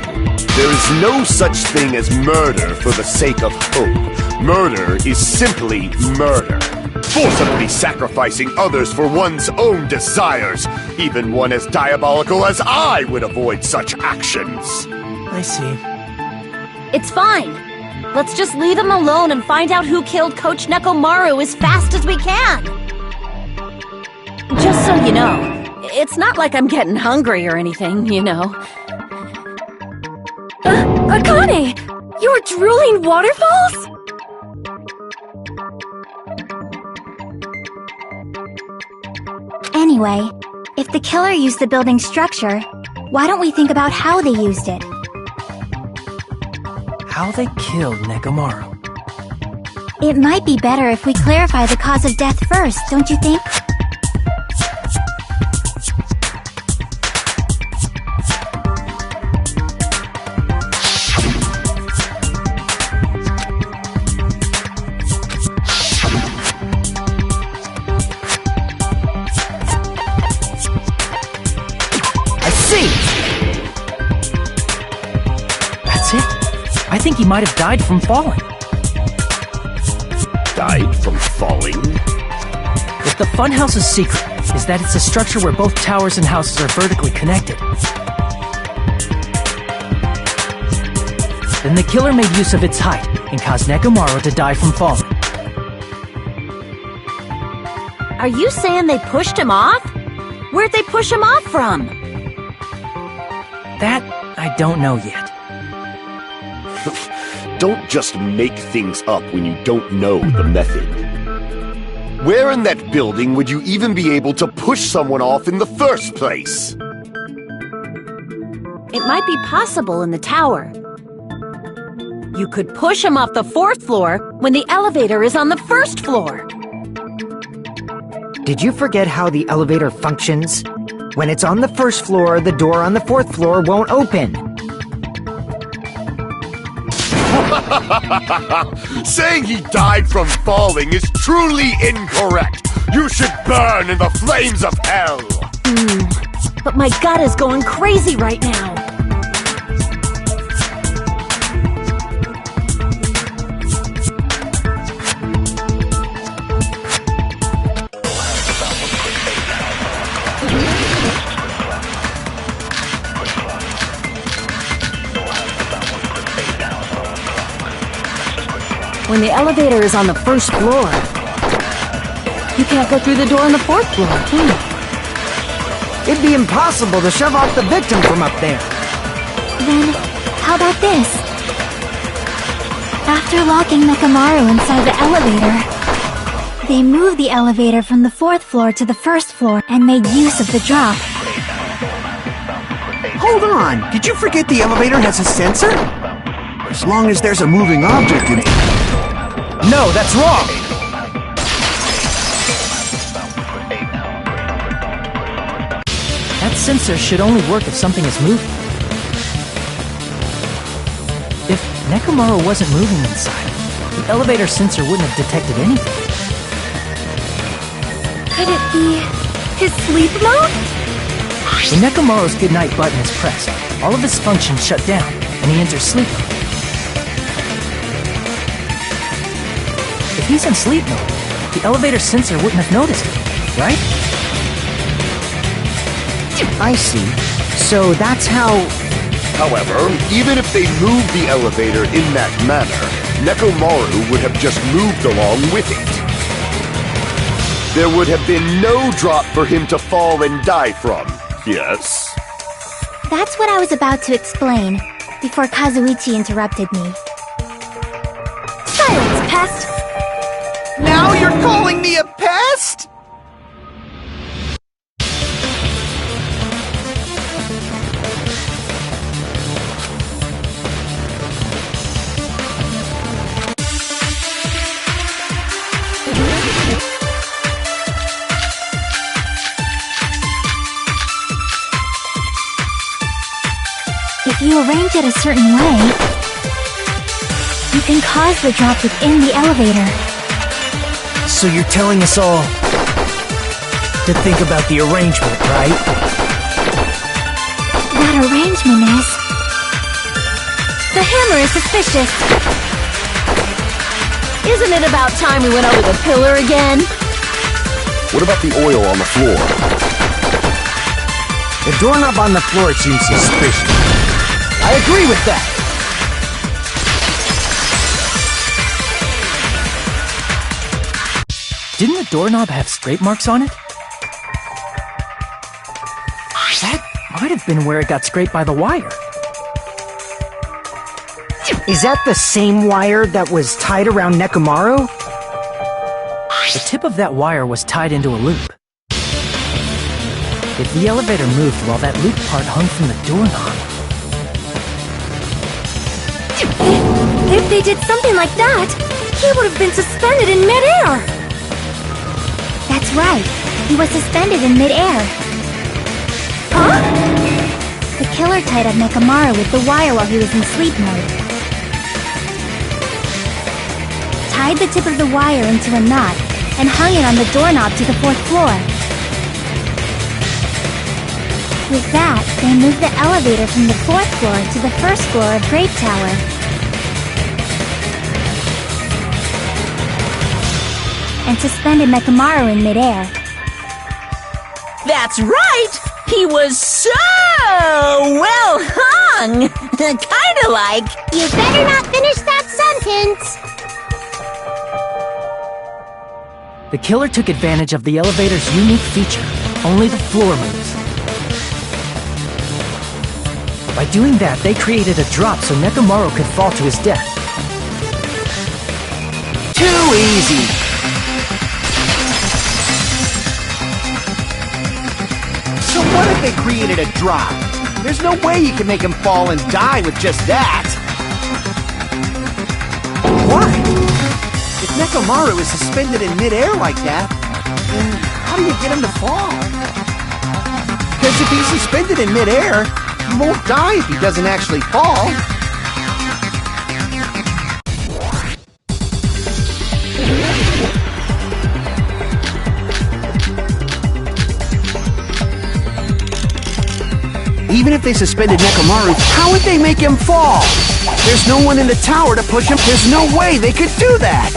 There is no such thing as murder for the sake of hope. Murder is simply murder. Forcibly sacrificing others for one's own desires. Even one as diabolical as I would avoid such actions. I see. It's fine. Let's just leave him alone and find out who killed Coach Nekomaru as fast as we can. Just so you know, it's not like I'm getting hungry or anything, you know. Akane! You were drooling waterfalls? Anyway, if the killer used the building structure, why don't we think about how they used it? How they killed Nekomaru. It might be better if we clarify the cause of death first, don't you think? I think he might have died from falling. Died from falling? If the funhouse's secret is that it's a structure where both towers and houses are vertically connected, then the killer made use of its height and caused Nekomaru to die from falling. Are you saying they pushed him off? Where'd they push him off from? That I don't know yet. Don't just make things up when you don't know the method. Where in that building would you even be able to push someone off in the first place? It might be possible in the tower. You could push him off the 4th floor when the elevator is on the 1st floor. Did you forget how the elevator functions? When it's on the 1st floor, the door on the 4th floor won't open. Saying he died from falling is truly incorrect. You should burn in the flames of hell. But my gut is going crazy right now. When the elevator is on the 1st floor, you can't go through the door on the 4th floor, can you? It'd be impossible to shove off the victim from up there. Then, how about this? After locking Nekomaru inside the elevator, They moved the elevator from the 4th floor to the 1st floor and made use of the drop. Hold on! Did you forget the elevator has a sensor? As long as there's a moving object in it. No, that's wrong! That sensor should only work if something is moving. If Nekomaru wasn't moving inside, the elevator sensor wouldn't have detected anything. Could it be his sleep mode? When Nekomaru's goodnight button is pressed, all of his functions shut down, and he enters sleep mode. If he's in sleep mode, the elevator sensor wouldn't have noticed it, right? I see. So that's how... However, even if they moved the elevator in that manner, Nekomaru would have just moved along with it. There would have been no drop for him to fall and die from, yes? That's what I was about to explain, before Kazuichi interrupted me. Silence, pest! Now you're calling me a pest? If you arrange it a certain way, you can cause the drop within the elevator. So you're telling us all to think about the arrangement, right? That arrangement is... The hammer is suspicious. Isn't it about time we went over the pillar again? What about the oil on the floor? The doorknob on the floor seems suspicious. I agree with that! Didn't the doorknob have scrape marks on it? That might have been where it got scraped by the wire. Is that the same wire that was tied around Nekomaru? The tip of that wire was tied into a loop. If the elevator moved while that loop part hung from the doorknob... If they did something like that, he would have been suspended in midair! That's right. He was suspended in midair. Huh? The killer tied up Nekomaru with the wire while he was in sleep mode. Tied the tip of the wire into a knot and hung it on the doorknob to the 4th floor. With that, they moved the elevator from the 4th floor to the 1st floor of Grape Tower. And suspended Nekomaru in midair. That's right! He was so well hung! Kinda like... You better not finish that sentence! The killer took advantage of the elevator's unique feature. Only the floor moves. By doing that, they created a drop so Nekomaru could fall to his death. Too easy! So what if they created a drop? There's no way you can make him fall and die with just that! Why? If Nekomaru is suspended in midair like that, then how do you get him to fall? Because if he's suspended in midair, he won't die if he doesn't actually fall. Even if they suspended Nekomaru, how would they make him fall? There's no one in the tower to push him. There's no way they could do that!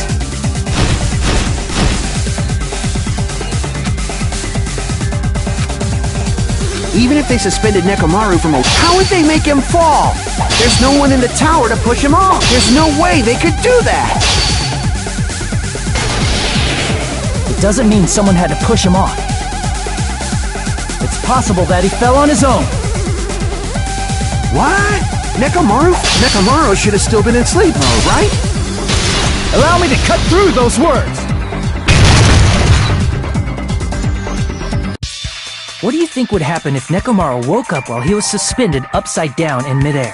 Even if they suspended Nekomaru from a... How would they make him fall? There's no one in the tower to push him off. There's no way they could do that! It doesn't mean someone had to push him off. It's possible that he fell on his own. What? Nekomaru? Nekomaru should have still been in sleep mode, right? Allow me to cut through those words. What do you think would happen if Nekomaru woke up while he was suspended upside down in midair?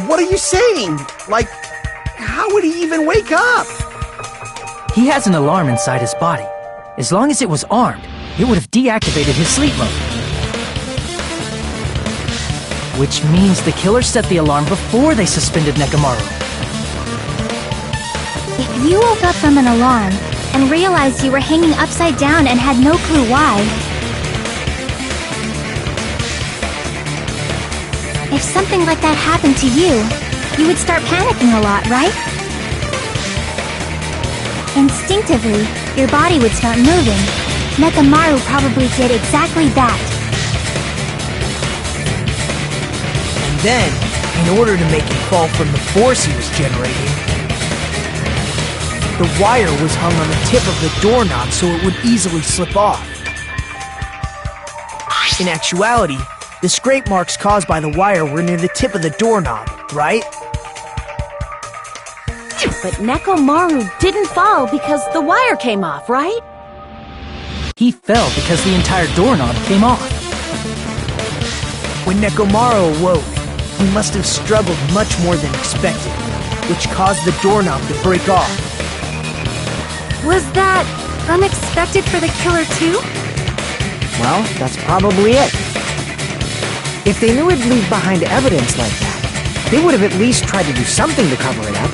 What are you saying? Like, how would he even wake up? He has an alarm inside his body. As long as it was armed, it would have deactivated his sleep mode. Which means the killer set the alarm before they suspended Nekomaru. If you woke up from an alarm and realized you were hanging upside down and had no clue why, if something like that happened to you, you would start panicking a lot, right? Instinctively, your body would start moving. Nekomaru probably did exactly that. And then, in order to make him fall from the force he was generating, the wire was hung on the tip of the doorknob so it would easily slip off. In actuality, the scrape marks caused by the wire were near the tip of the doorknob, right? But Nekomaru didn't fall because the wire came off, right? He fell because the entire doorknob came off. When Nekomaru awoke, he must have struggled much more than expected, which caused the doorknob to break off. Was that unexpected for the killer too? Well, that's probably it. If they knew it'd leave behind evidence like that, they would have at least tried to do something to cover it up.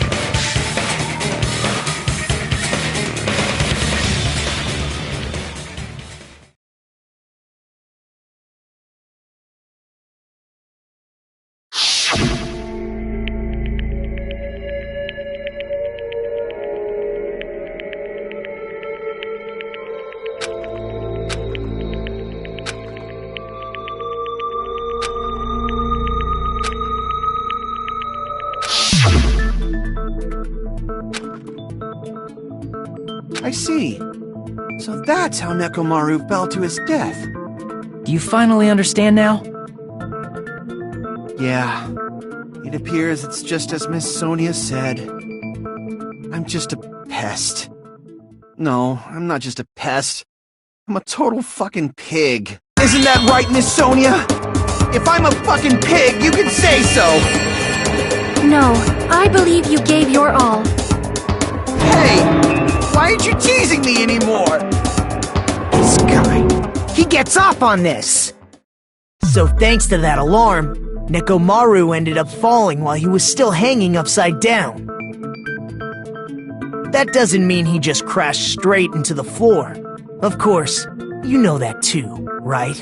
I see. So that's how Nekomaru fell to his death. Do you finally understand now? Yeah. It appears it's just as Miss Sonia said. I'm just a pest. No, I'm not just a pest. I'm a total fucking pig. Isn't that right, Miss Sonia? If I'm a fucking pig, you can say so! No, I believe you gave your all. Hey! Why aren't you teasing me anymore? This guy, he gets off on this! So thanks to that alarm, Nekomaru ended up falling while he was still hanging upside down. That doesn't mean he just crashed straight into the floor. Of course, you know that too, right?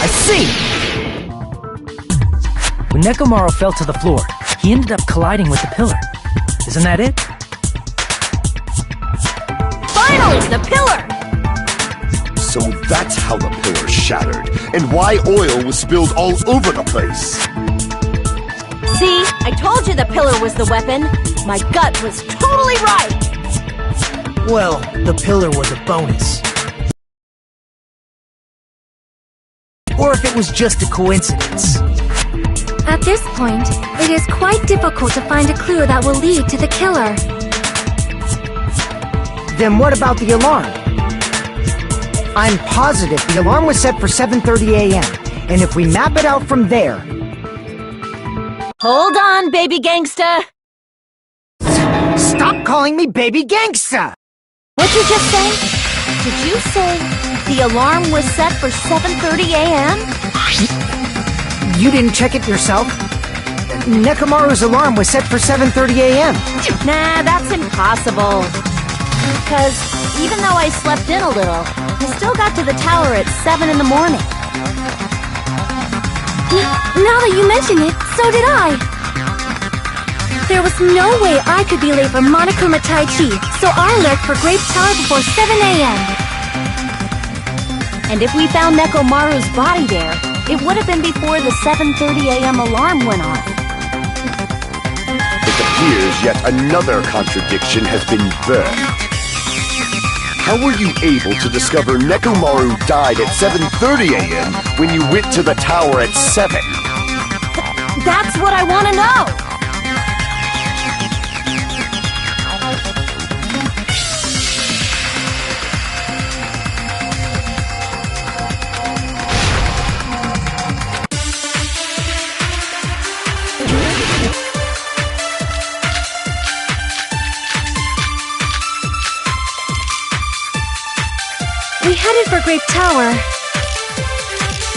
I see! When Nekomaru fell to the floor, he ended up colliding with the pillar. Isn't that it? Finally, the pillar! So that's how the pillar shattered, and why oil was spilled all over the place. See, I told you the pillar was the weapon. My gut was totally right. Well, the pillar was a bonus. Or if it was just a coincidence. At this point, it is quite difficult to find a clue that will lead to the killer. Then what about the alarm? I'm positive the alarm was set for 7:30 a.m. And if we map it out from there... Hold on, baby gangsta. Stop calling me baby gangsta! What'd you just say? Did you say the alarm was set for 7:30 a.m.? You didn't check it yourself? Nekomaru's alarm was set for 7:30 a.m. Nah, that's impossible. Because even though I slept in a little, I still got to the tower at 7 in the morning. Now that you mention it, so did I. There was no way I could be late for Monokuma Tai Chi, so I left for Grape Tower before 7 a.m. And if we found Nekomaru's body there, it would have been before the 7:30 a.m. alarm went off. It appears yet another contradiction has been birthed. How were you able to discover Nekomaru died at 7:30 a.m. when you went to the tower at 7? That's what I want to know! We headed for Grape Tower.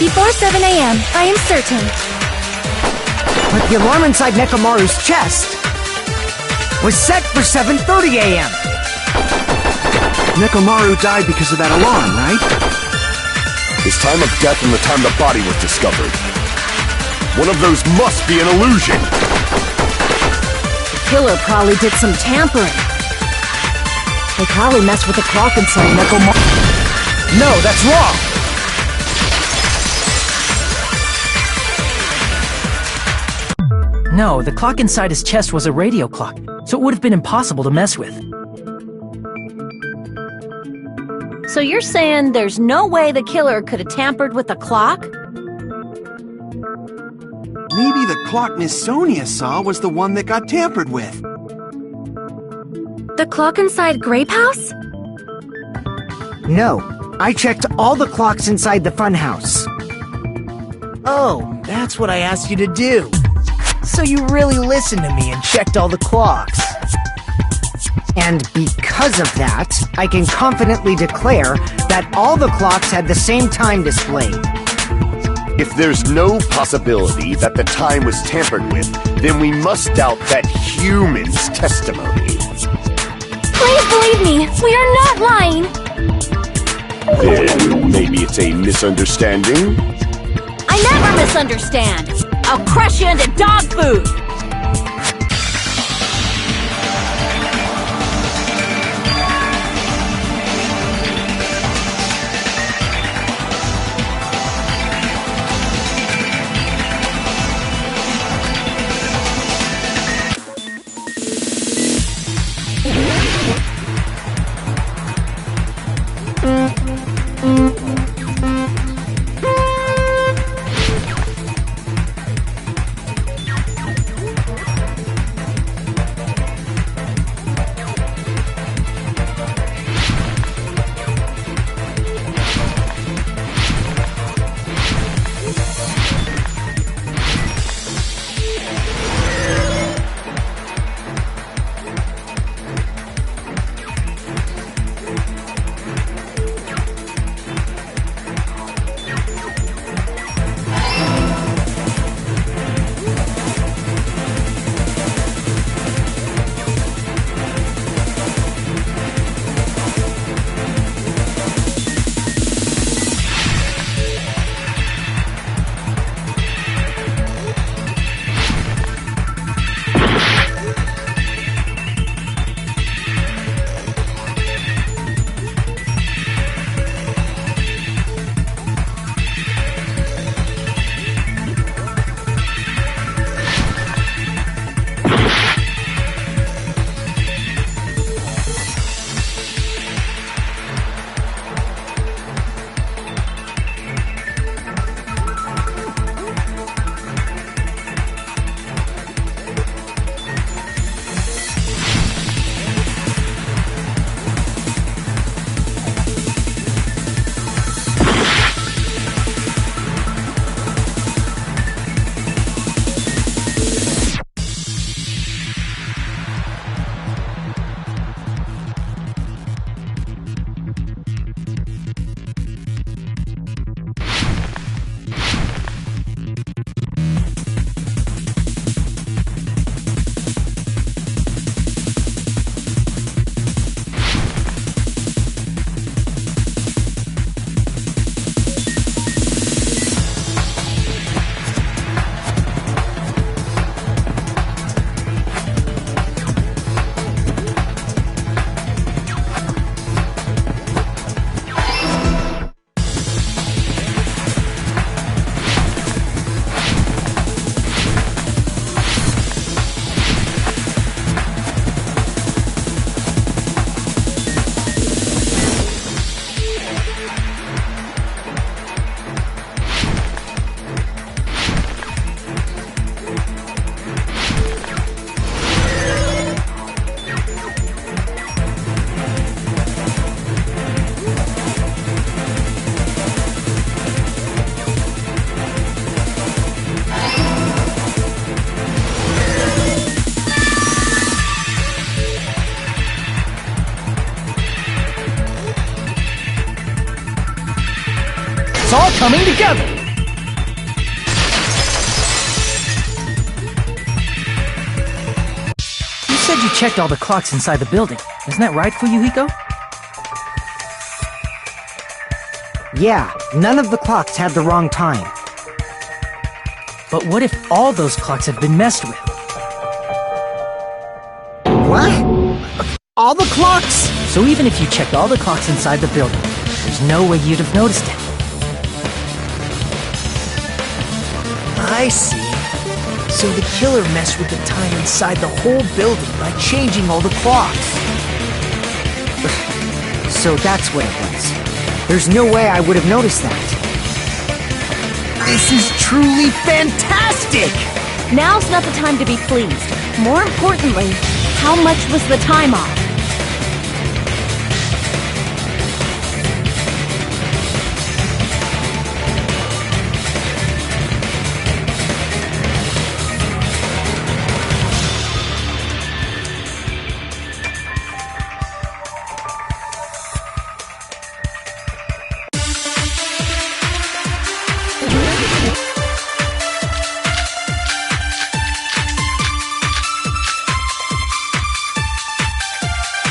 Before 7 a.m., I am certain. But the alarm inside Nekomaru's chest was set for 7:30 a.m. Nekomaru died because of that alarm, right? His time of death and the time the body was discovered. One of those must be an illusion! The killer probably did some tampering. They probably messed with the clock inside Nekomaru. No, that's wrong! No, the clock inside his chest was a radio clock, so it would have been impossible to mess with. So you're saying there's no way the killer could have tampered with the clock? Maybe the clock Miss Sonia saw was the one that got tampered with. The clock inside Grape House? No, I checked all the clocks inside the funhouse. Oh, that's what I asked you to do. So you really listened to me and checked all the clocks. And because of that, I can confidently declare that all the clocks had the same time displayed. If there's no possibility that the time was tampered with, then we must doubt that human's testimony. Please believe me, we are not lying! Then maybe it's a misunderstanding? I never misunderstand! I'll crush you into dog food! coming together! You said you checked all the clocks inside the building. Isn't that right, Fuyuhiko? Yeah, none of the clocks had the wrong time. But what if all those clocks have been messed with? What? All the clocks? So even if you checked all the clocks inside the building, there's no way you'd have noticed it. I see. So the killer messed with the time inside the whole building by changing all the clocks. So that's what it was. There's no way I would have noticed that. This is truly fantastic! Now's not the time to be pleased. More importantly, how much was the time off?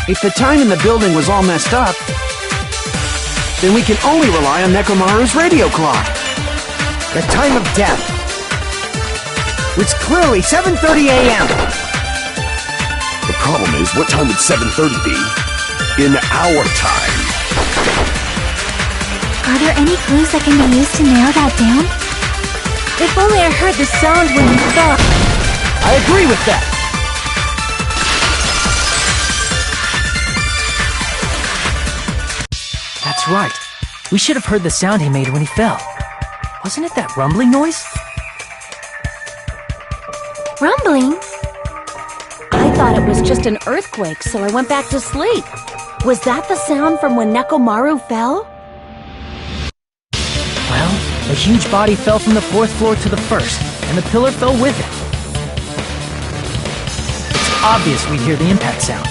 If the time in the building was all messed up, then we can only rely on Nekomaru's radio clock. The time of death. It's clearly 7:30 a.m. The problem is, what time would 7:30 be? In our time. Are there any clues that can be used to narrow that down? If only I heard the sound when you fell. I agree with that! That's right. We should have heard the sound he made when he fell. Wasn't it that rumbling noise? Rumbling? I thought it was just an earthquake, so I went back to sleep. Was that the sound from when Nekomaru fell? Well, a huge body fell from the 4th floor to the 1st, and the pillar fell with it. It's obvious we'd hear the impact sound.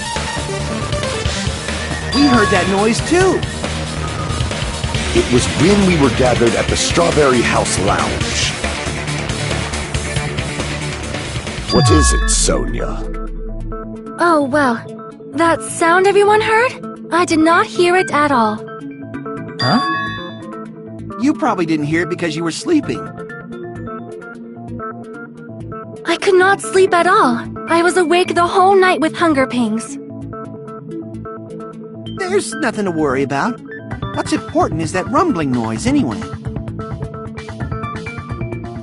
We heard that noise too. It was when we were gathered at the Strawberry House Lounge. What is it, Sonia? Oh, well. That sound everyone heard? I did not hear it at all. Huh? You probably didn't hear it because you were sleeping. I could not sleep at all. I was awake the whole night with hunger pangs. There's nothing to worry about. What's important is that rumbling noise anyway.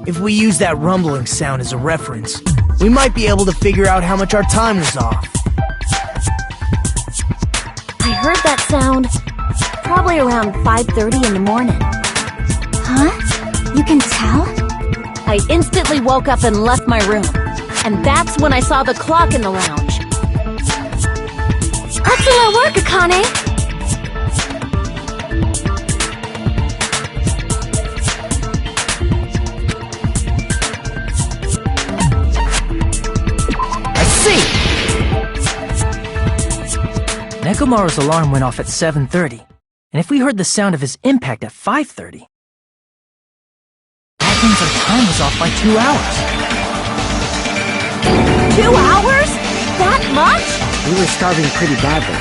If we use that rumbling sound as a reference, we might be able to figure out how much our time was off. I heard that sound probably around 5:30 in the morning. Huh? You can tell? I instantly woke up and left my room. And that's when I saw the clock in the lounge. Excellent work, Akane! Nekomaru's alarm went off at 7:30, and if we heard the sound of his impact at 5:30, that means our time was off by 2 hours. 2 hours? That much? We were starving pretty badly.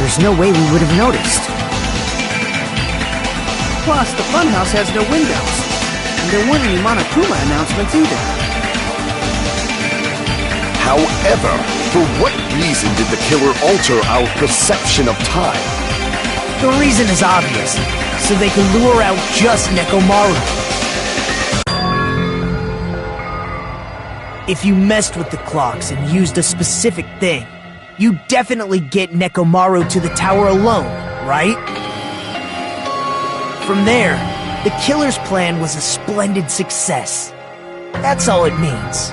There's no way we would have noticed. Plus, the funhouse has no windows. And there weren't any Monokuma announcements either. However, for what reason did the killer alter our perception of time? The reason is obvious, so they can lure out just Nekomaru. If you messed with the clocks and used a specific thing, you definitely get Nekomaru to the tower alone, right? From there, the killer's plan was a splendid success. That's all it means.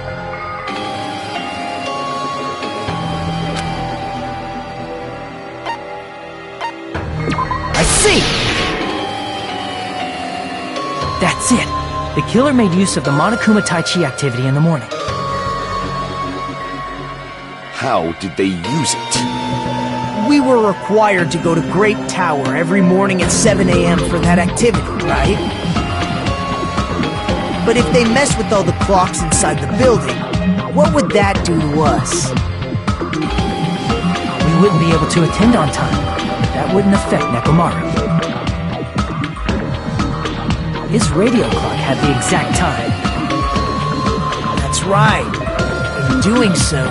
I see! That's it. The killer made use of the Monokuma Tai Chi activity in the morning. How did they use it? We were required to go to Great Tower every morning at 7 a.m. for that activity, right? But if they mess with all the clocks inside the building, what would that do to us? We wouldn't be able to attend on time, but that wouldn't affect Nekomaru. His radio clock had the exact time. That's right. In doing so,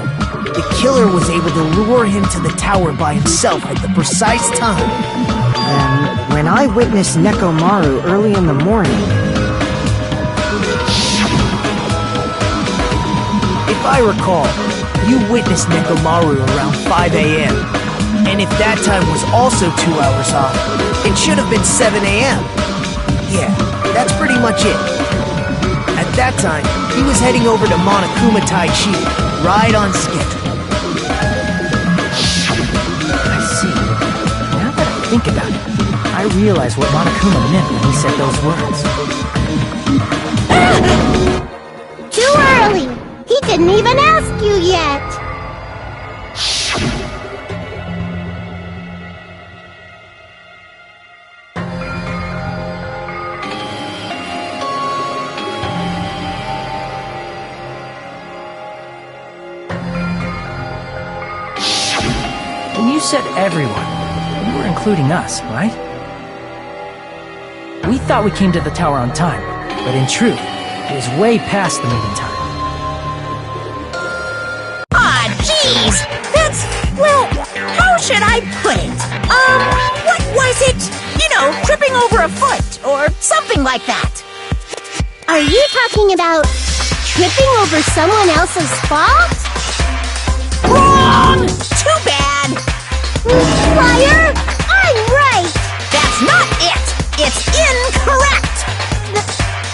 the killer was able to lure him to the tower by himself at the precise time. And when I witnessed Nekomaru early in the morning... If I recall, you witnessed Nekomaru around 5 a.m. And if that time was also 2 hours off, it should have been 7 a.m. Yeah, that's pretty much it. At that time, he was heading over to Monokuma Taichi, right on schedule. I see. Now that I think about it, I realize what Monokuma meant when he said those words. Too early! He didn't even ask you yet! When you said everyone, you were including us, right? We thought we came to the tower on time, but in truth, it was way past the meeting time. Ah, jeez! That's, well, how should I put it? What was it? You know, tripping over a foot, or something like that. Are you talking about tripping over someone else's fault? Wrong! Too bad! Liar! I'm right! That's not it! It's incorrect!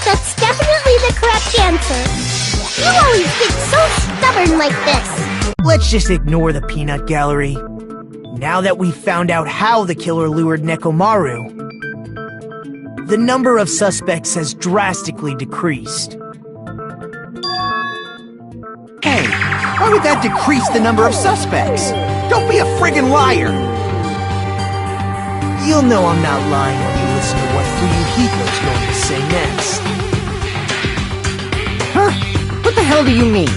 That's definitely the correct answer. You always get so stubborn like this. Let's just ignore the peanut gallery. Now that we've found out how the killer lured Nekomaru, the number of suspects has drastically decreased. Hey, why would that decrease the number of suspects? Don't be a friggin' liar! You'll know I'm not lying when you listen to what Fuyuhiko's going to say next. Huh? What the hell do you mean?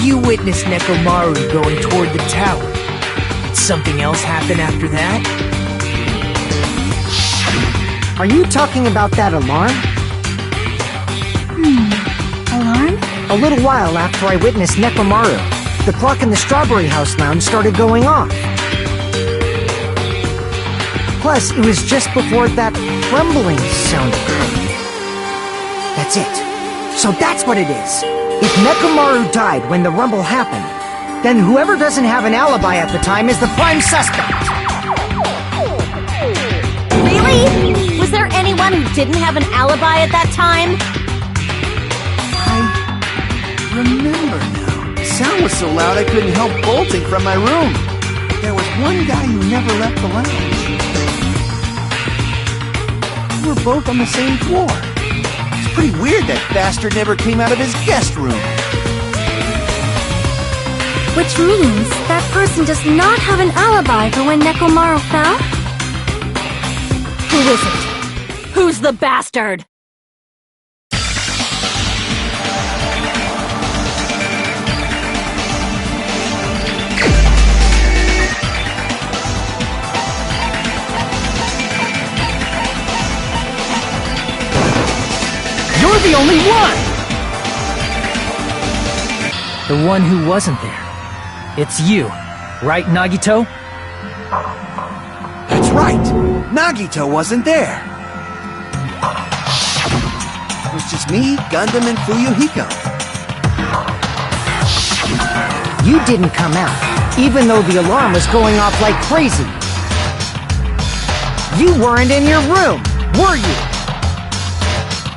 You witnessed Nekomaru going toward the tower. Did something else happen after that? Are you talking about that alarm? Alarm? A little while after I witnessed Nekomaru, the clock in the Strawberry House lounge started going off. Plus, it was just before that rumbling sound occurred. That's it. So that's what it is. If Nekomaru died when the rumble happened, then whoever doesn't have an alibi at the time is the prime suspect. Really? Was there anyone who didn't have an alibi at that time? I remember now. The sound was so loud I couldn't help bolting from my room. But there was one guy who never left the lounge. We were both on the same floor. It's pretty weird that bastard never came out of his guest room. Which means that person does not have an alibi for when Nekomaru fell? Who is it? Who's the bastard? You're the only one! The one who wasn't there. It's you, right, Nagito? That's right. Nagito wasn't there. It was just me, Gundam, and Fuyuhiko. You didn't come out, even though the alarm was going off like crazy. You weren't in your room, were you?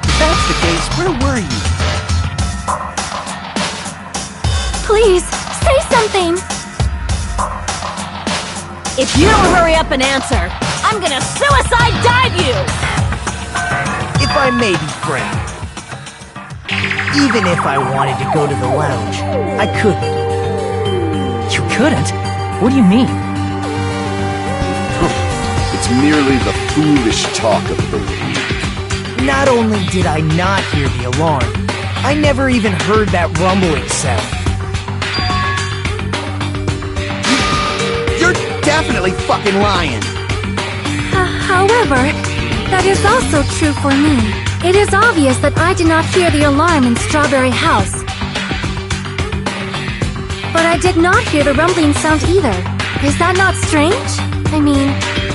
If that's the case, where were you? Please, say something! If you don't hurry up and answer, I'm gonna suicide dive you! If I may be frank, even if I wanted to go to the lounge, I couldn't. You couldn't? What do you mean? It's merely the foolish talk of the weak. Not only did I not hear the alarm, I never even heard that rumbling sound. You're definitely fucking lying. However, that is also true for me. It is obvious that I did not hear the alarm in Strawberry House. But I did not hear the rumbling sound either. Is that not strange? I mean,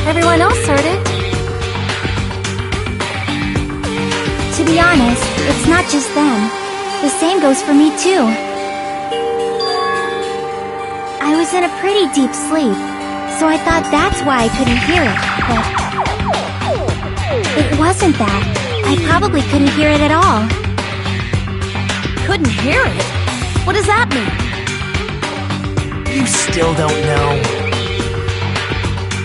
everyone else heard it. To be honest, it's not just them. The same goes for me too. I was in a pretty deep sleep, so I thought that's why I couldn't hear it, but it wasn't that. I probably couldn't hear it at all. Couldn't hear it? What does that mean? You still don't know.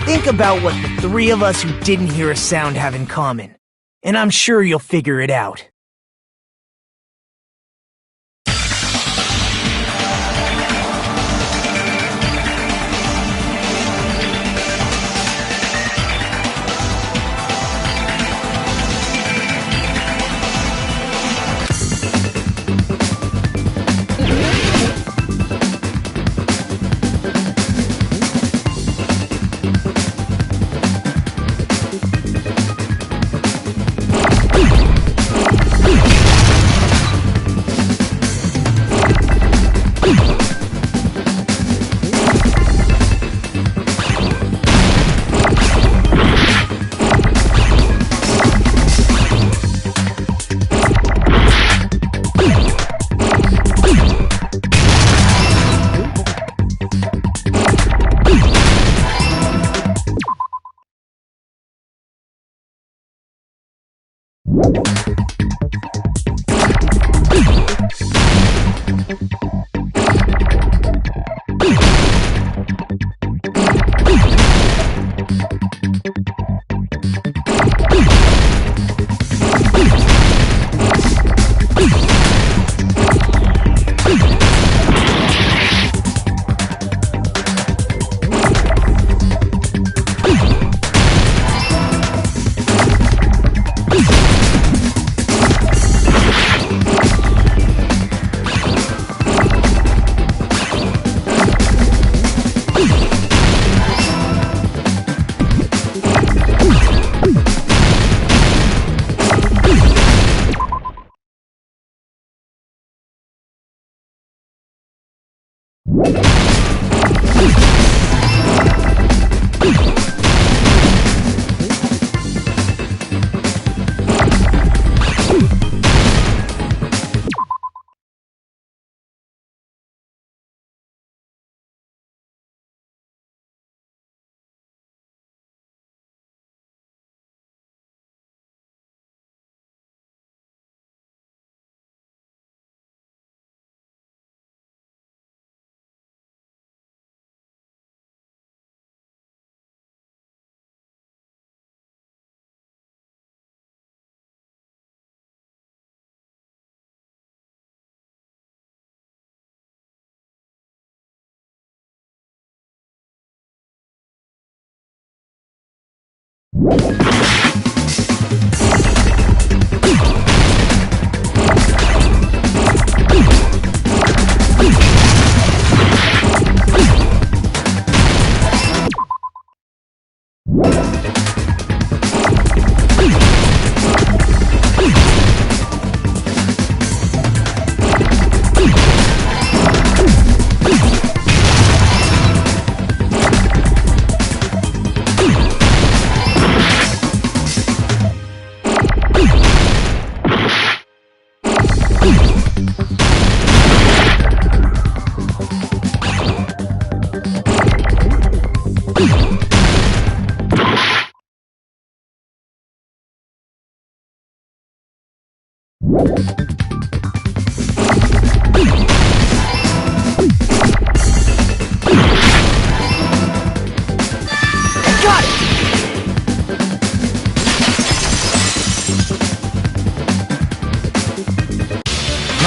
Think about what the three of us who didn't hear a sound have in common, and I'm sure you'll figure it out.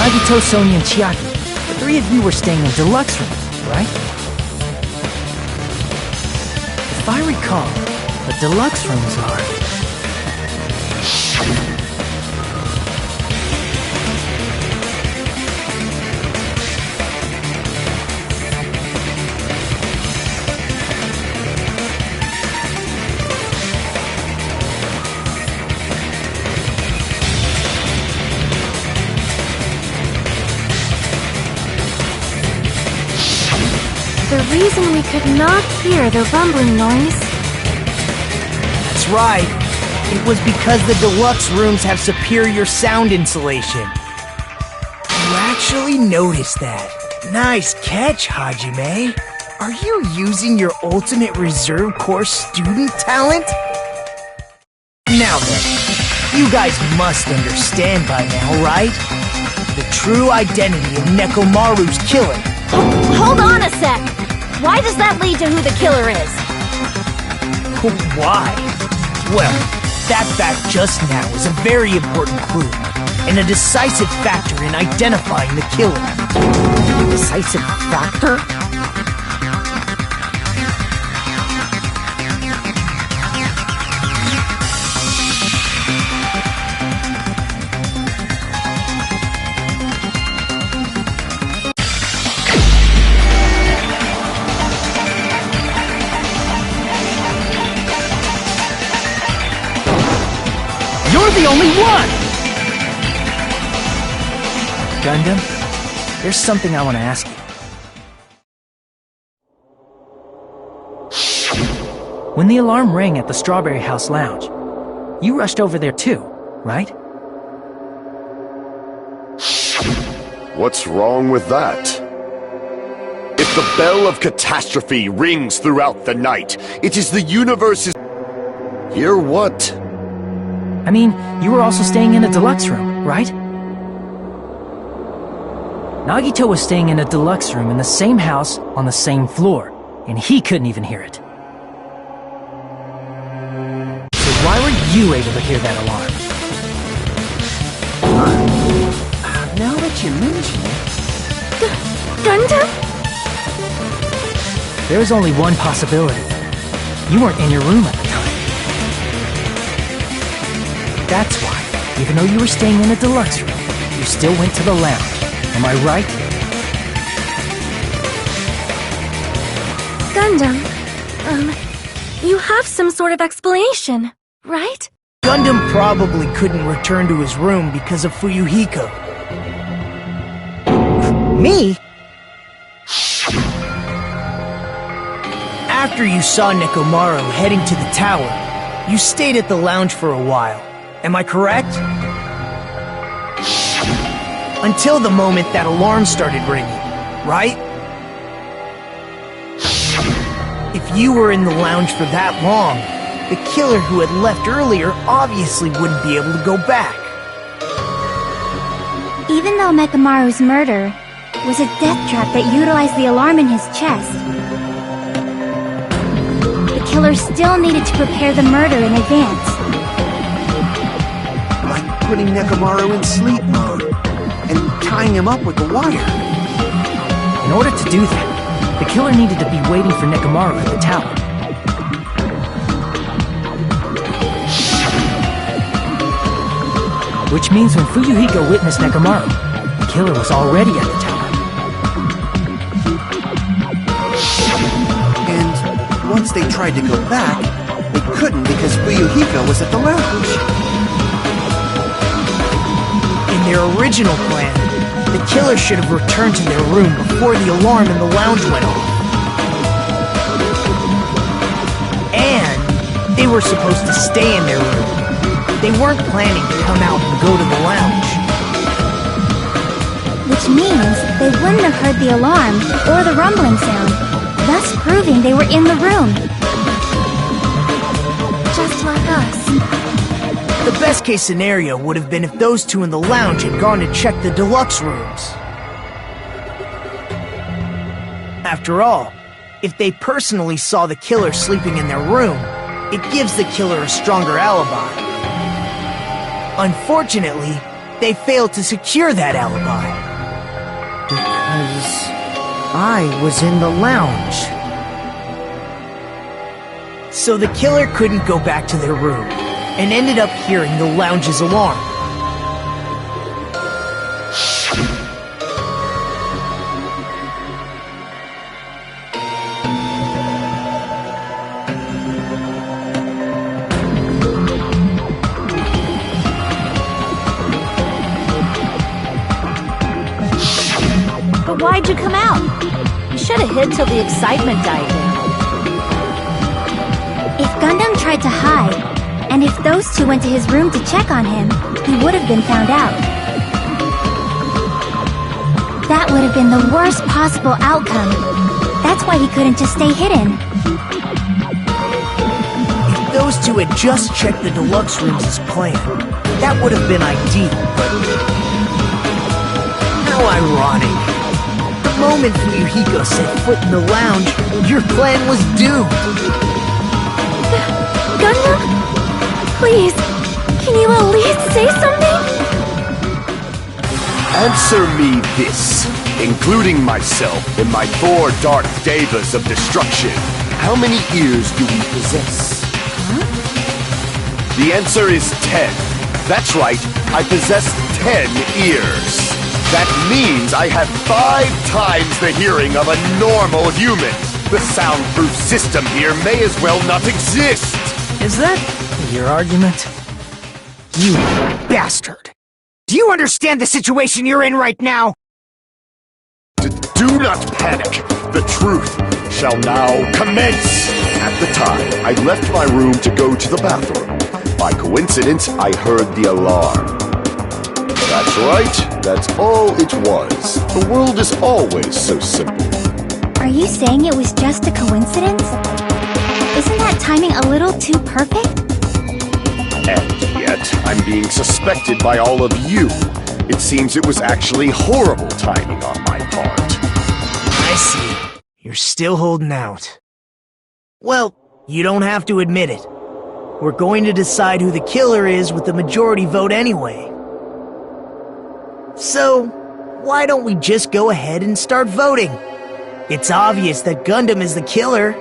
Nagito, Sonia, and Chiaki. The three of you were staying in deluxe rooms, right? If I recall, but deluxe rooms are. The reason we could not hear the rumbling noise. That's right. It was because the deluxe rooms have superior sound insulation. You actually noticed that. Nice catch, Hajime. Are you using your ultimate reserve corps student talent? Now then, you guys must understand by now, right? The true identity of Nekomaru's killer. Hold on a sec! Why does that lead to who the killer is? Why? Well, that fact just now is a very important clue, and a decisive factor in identifying the killer. Decisive factor? You're the only one! Gundam, there's something I want to ask you. When the alarm rang at the Strawberry House Lounge, you rushed over there too, right? What's wrong with that? If the bell of catastrophe rings throughout the night, it is the universe's... Hear what? I mean, you were also staying in a deluxe room, right? Nagito was staying in a deluxe room in the same house on the same floor, and he couldn't even hear it. So why were you able to hear that alarm? Now that you mention it... Gundam? There's only one possibility. You weren't in your room at the time. That's why, even though you were staying in a deluxe room, you still went to the lounge. Am I right? Gundam, you have some sort of explanation, right? Gundam probably couldn't return to his room because of Fuyuhiko. Me? After you saw Nekomaru heading to the tower, you stayed at the lounge for a while. Am I correct? Until the moment that alarm started ringing, right? If you were in the lounge for that long, the killer who had left earlier obviously wouldn't be able to go back. Even though Mekamaru's murder was a death trap that utilized the alarm in his chest, the killer still needed to prepare the murder in advance. Like putting Nekomaru in sleep mode and tying him up with the wire. In order to do that, the killer needed to be waiting for Nekomaru at the tower. Which means when Fuyuhiko witnessed Nekomaru, the killer was already at the tower. And once they tried to go back, they couldn't because Fuyuhiko was at the lounge. In their original plan, the killer should have returned to their room before the alarm in the lounge went off. And they were supposed to stay in their room. They weren't planning to come out and go to the lounge. Which means they wouldn't have heard the alarm or the rumbling sound, thus proving they were in the room. Just like us. The best case scenario would have been if those two in the lounge had gone to check the deluxe rooms. After all, if they personally saw the killer sleeping in their room, it gives the killer a stronger alibi. Unfortunately, they failed to secure that alibi. Because I was in the lounge. So the killer couldn't go back to their room, and ended up hearing the lounge's alarm. But why'd you come out? You should have hid till the excitement died down. If Gundam tried to hide, and if those two went to his room to check on him, he would have been found out. That would have been the worst possible outcome. That's why he couldn't just stay hidden. If those two had just checked the deluxe rooms as planned, that would have been ideal, but... How ironic. The moment Fuyuhiko set foot in the lounge, your plan was doomed. Gundam? Please, can you at least say something? Answer me this, including myself and my 4 dark devas of destruction. How many ears do we possess? Huh? The answer is 10. That's right, I possess 10 ears. That means I have 5 times the hearing of a normal human. The soundproof system here may as well not exist. Is that your argument? You bastard! Do you understand the situation you're in right now? Do not panic. The truth shall now commence. At the time, I left my room to go to the bathroom. By coincidence, I heard the alarm. That's right. That's all it was. The world is always so simple. Are you saying it was just a coincidence? Isn't that timing a little too perfect? And yet, I'm being suspected by all of you. It seems it was actually horrible timing on my part. I see. You're still holding out. Well, you don't have to admit it. We're going to decide who the killer is with the majority vote anyway. So, why don't we just go ahead and start voting? It's obvious that Gundam is the killer.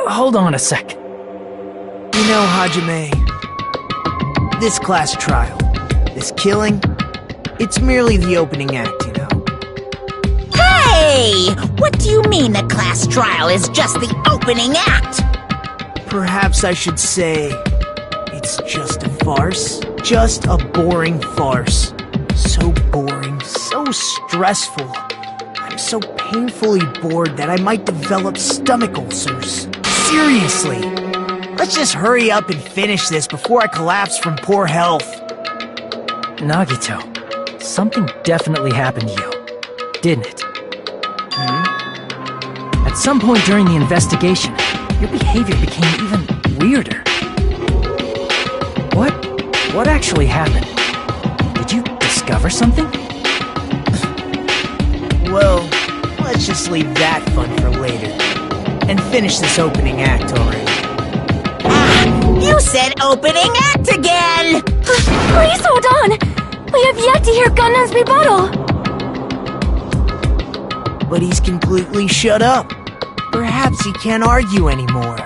Hold on a sec. You know, Hajime, this class trial, this killing, it's merely the opening act, you know. Hey! What do you mean the class trial is just the opening act? Perhaps I should say, it's just a farce. Just a boring farce. So boring, so stressful. I'm so painfully bored that I might develop stomach ulcers. Seriously! Let's just hurry up and finish this before I collapse from poor health. Nagito, something definitely happened to you, didn't it? At some point during the investigation, your behavior became even weirder. What actually happened? Did you discover something? Well, let's just leave that fun for later. And finish this opening act already. You said opening act again! Please hold on! We have yet to hear Gundam's rebuttal! But he's completely shut up. Perhaps he can't argue anymore.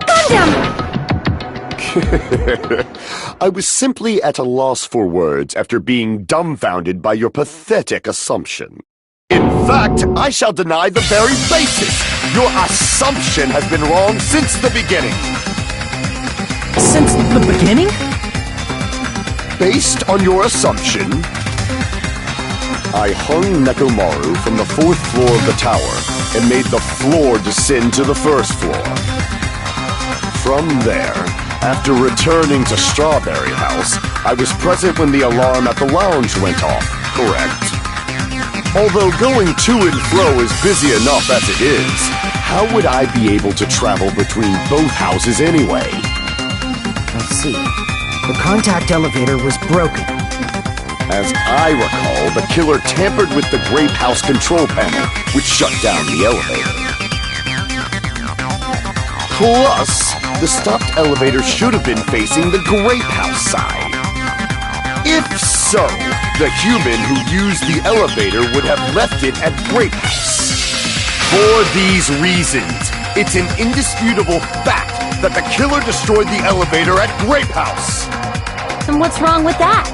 Gundam! I was simply at a loss for words after being dumbfounded by your pathetic assumption. In fact, I shall deny the very basis. Your assumption has been wrong since the beginning. Since the beginning? Based on your assumption, I hung Nekomaru from the 4th floor of the tower and made the floor descend to the 1st floor. From there, after returning to Strawberry House, I was present when the alarm at the lounge went off, correct? Although going to and fro is busy enough as it is, how would I be able to travel between both houses anyway? Let's see. The contact elevator was broken. As I recall, the killer tampered with the Grape House control panel, which shut down the elevator. Plus, the stopped elevator should have been facing the Grape House side. If so, the human who used the elevator would have left it at Grape House. For these reasons, It's an indisputable fact that the killer destroyed the elevator at Grape House. And what's wrong with that?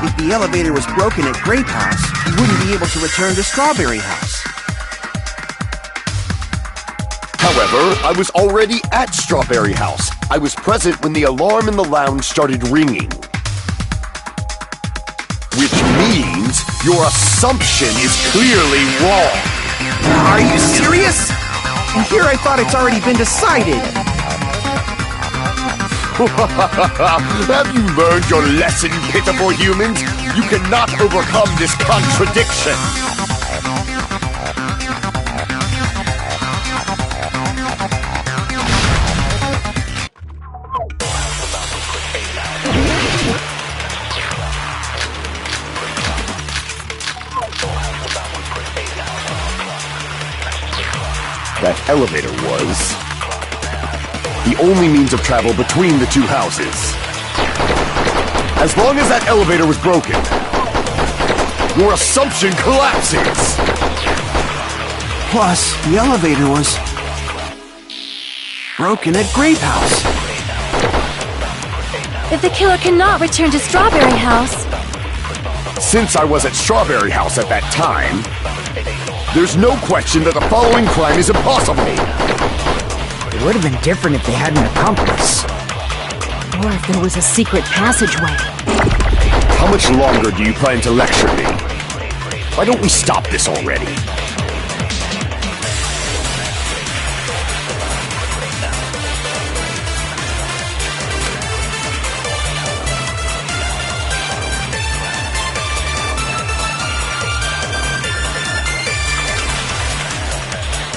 If the elevator was broken at Grape House, he wouldn't be able to return to Strawberry House. However, I was already at Strawberry House. I was present when the alarm in the lounge started ringing. Which means your assumption is clearly wrong. Are you serious? And here I thought it's already been decided. Have you learned your lesson, pitiful humans? You cannot overcome this contradiction. That elevator was the only means of travel between the two houses. As long as that elevator was broken, your assumption collapses. Plus, the elevator was broken at Grape House. If the killer cannot return to Strawberry House, Since I was at Strawberry House at that time, there's no question that the following crime is impossible. It would have been different if they had an accomplice. Or if there was a secret passageway. How much longer do you plan to lecture me? Why don't we stop this already?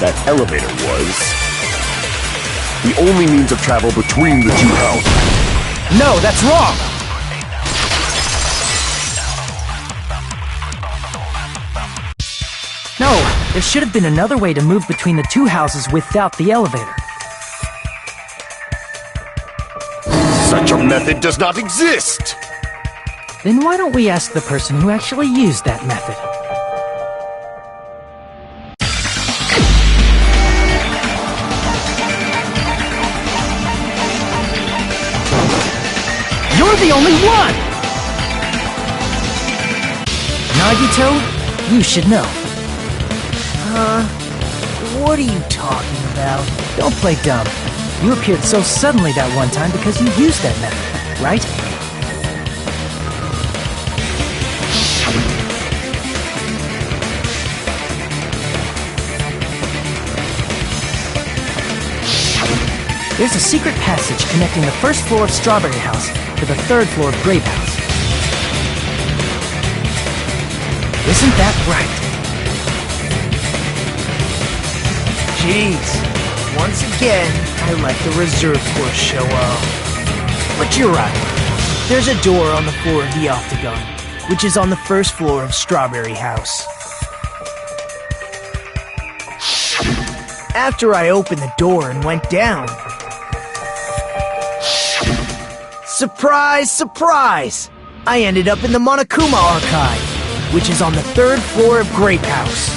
That elevator was the only means of travel between the two houses. No, that's wrong! No, there should have been another way to move between the two houses without the elevator. Such a method does not exist! Then why don't we ask the person who actually used that method? You're the only one! Nagito, you should know. What are you talking about? Don't play dumb. You appeared so suddenly that one time because you used that method, right? There's a secret passage connecting the first floor of Strawberry House to the third floor of Grape House. Isn't that right? Jeez. Once again, I let the reserve force show up. But you're right. There's a door on the floor of the Octagon, which is on the first floor of Strawberry House. After I opened the door and went down, surprise, surprise! I ended up in the Monokuma Archive, which is on the third floor of Grape House.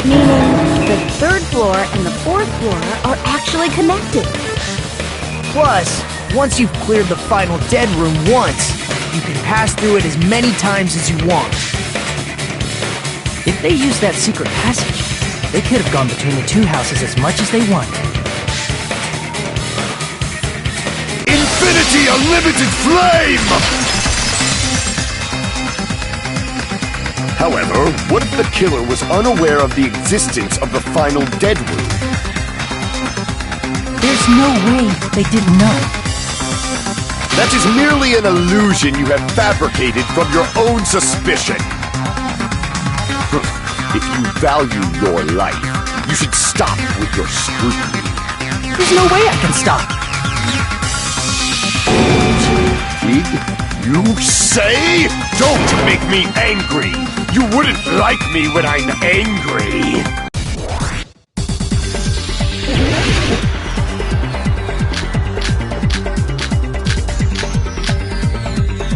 Meaning, the third floor and the fourth floor are actually connected. Plus, once you've cleared the final dead room once, you can pass through it as many times as you want. If they used that secret passage, they could have gone between the two houses as much as they wanted. Infinity Unlimited Flame! However, what if the killer was unaware of the existence of the final dead room? There's no way they didn't know. That is merely an illusion you have fabricated from your own suspicion. If you value your life, you should stop with your scrutiny. There's no way I can stop. Did you say? Don't make me angry! You wouldn't like me when I'm angry!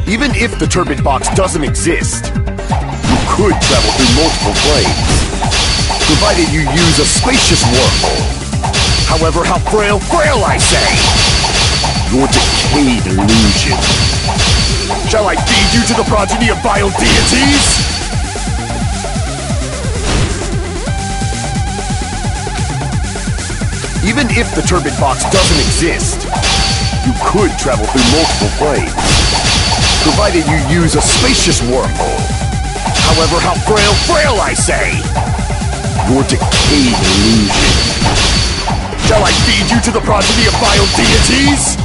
Even if the turbid box doesn't exist, you could travel through multiple planes. provided you use a spacious wormhole. However, how frail I say! Your decayed illusion. Shall I feed you to the progeny of vile deities? Even if the turbid box doesn't exist, you could travel through multiple planes, provided you use a spacious wormhole. However, how frail I say! Your decayed illusion. Shall I feed you to the progeny of vile deities?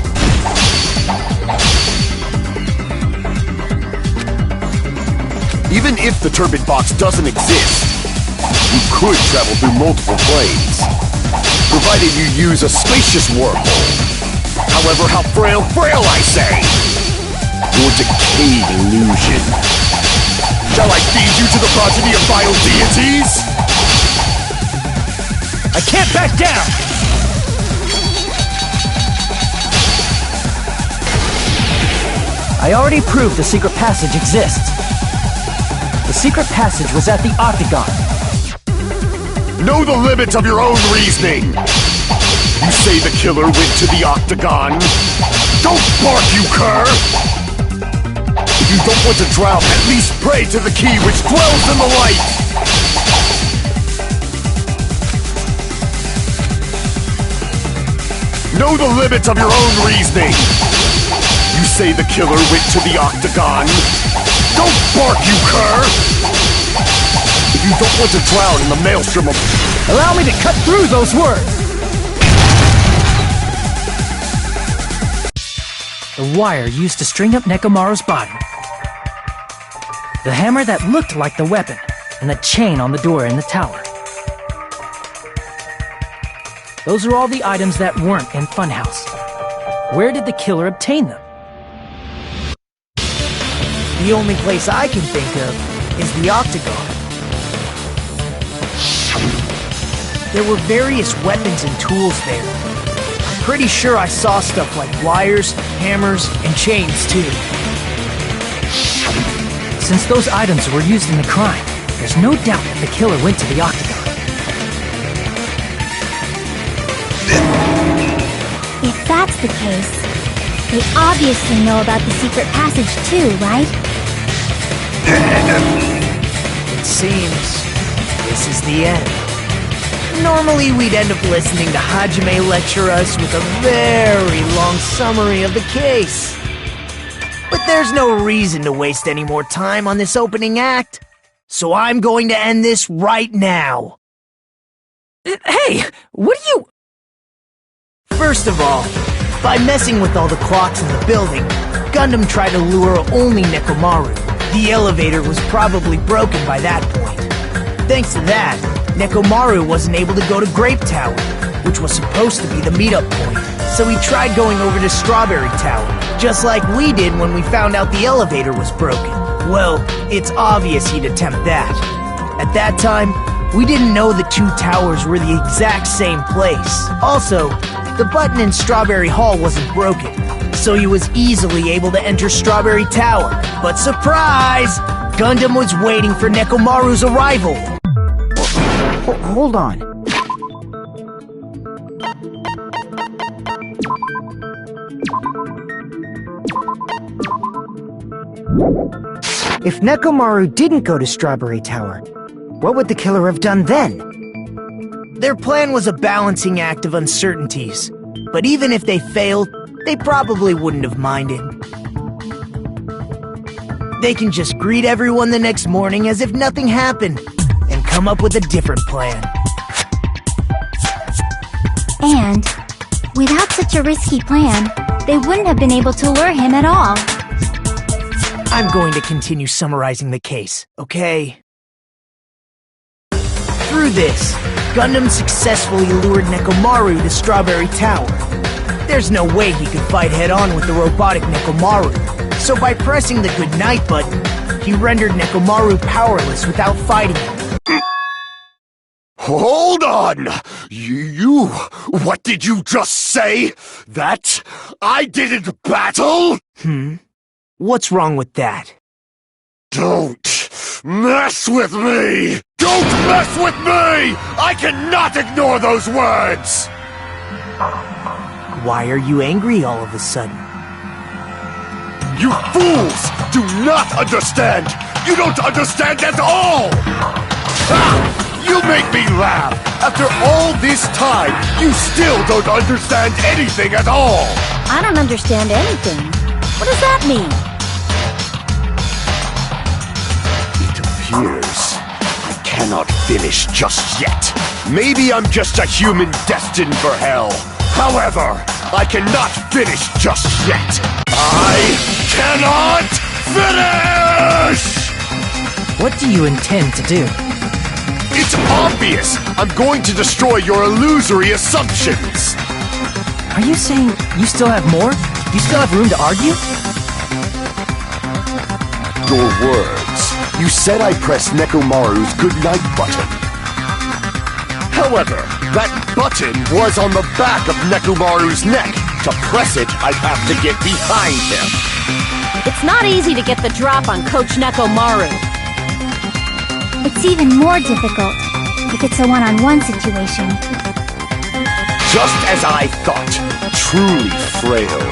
Even if the turbid box doesn't exist, you could travel through multiple planes, provided you use a spacious wormhole. However, how frail I say! Your decayed illusion. Shall I feed you to the progeny of vile deities? I can't back down! I already proved the secret passage exists. The secret passage was at the Octagon. Know the limits of your own reasoning! You say the killer went to the Octagon? Don't bark, you cur! If you don't want to drown, at least pray to the key which dwells in the light! Know the limits of your own reasoning! You say the killer went to the Octagon? Don't bark, you cur! If you don't want to drown in the maelstrom of... Allow me to cut through those words! The wire used to string up Nekomaru's body. The hammer that looked like the weapon, and the chain on the door in the tower. Those are all the items that weren't in Funhouse. Where did the killer obtain them? The only place I can think of is the Octagon. There were various weapons and tools there. I'm pretty sure I saw stuff like wires, hammers, and chains too. Since those items were used in the crime, there's no doubt that the killer went to the Octagon. If that's the case, they obviously know about the secret passage too, right? It seems this is the end. Normally we'd end up listening to Hajime lecture us with a very long summary of the case. But there's no reason to waste any more time on this opening act. So I'm going to end this right now. Hey, what are you... First of all, by messing with all the clocks in the building, Gundam tried to lure only Nekomaru. The elevator was probably broken by that point. Thanks to that, Nekomaru wasn't able to go to Grape Tower, which was supposed to be the meetup point. So he tried going over to Strawberry Tower, just like we did when we found out the elevator was broken. Well, it's obvious he'd attempt that. At that time, we didn't know the two towers were the exact same place. Also, the button in Strawberry Hall wasn't broken, so he was easily able to enter Strawberry Tower. But surprise! Gundam was waiting for Nekomaru's arrival. Hold on. If Nekomaru didn't go to Strawberry Tower, what would the killer have done then? Their plan was a balancing act of uncertainties, but even if they failed, they probably wouldn't have minded. They can just greet everyone the next morning as if nothing happened, and come up with a different plan. And, without such a risky plan, they wouldn't have been able to lure him at all. I'm going to continue summarizing the case, okay? Through this, Gundam successfully lured Nekomaru to Strawberry Tower. There's no way he could fight head-on with the robotic Nekomaru, so by pressing the goodnight button, he rendered Nekomaru powerless without fighting him. Hold on! You... What did you just say? That I didn't battle? What's wrong with that? Don't mess with me! Don't mess with me! I cannot ignore those words! Why are you angry all of a sudden? You fools do not understand! You don't understand at all! Ha! You make me laugh! After all this time, you still don't understand anything at all! I don't understand anything. What does that mean? It appears I cannot finish just yet. Maybe I'm just a human destined for hell. However, I cannot finish just yet. I cannot finish! What do you intend to do? It's obvious! I'm going to destroy your illusory assumptions! Are you saying you still have more? You still have room to argue? Your words. You said I pressed Nekomaru's goodnight button. However, that button was on the back of Nekomaru's neck. To press it, I'd have to get behind him. It's not easy to get the drop on Coach Nekomaru. It's even more difficult if it's a one-on-one situation. Just as I thought, truly frail.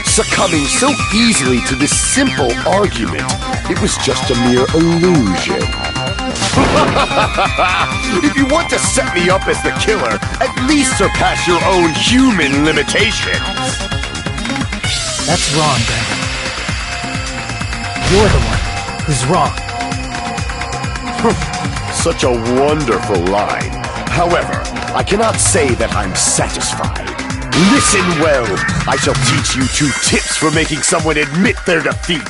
Succumbing so easily to this simple argument, it was just a mere illusion. If you want to set me up as the killer, at least surpass your own human limitations. That's wrong, Ben. You're the one who's wrong. Such a wonderful line. However, I cannot say that I'm satisfied. Listen well. I shall teach you 2 tips for making someone admit their defeat.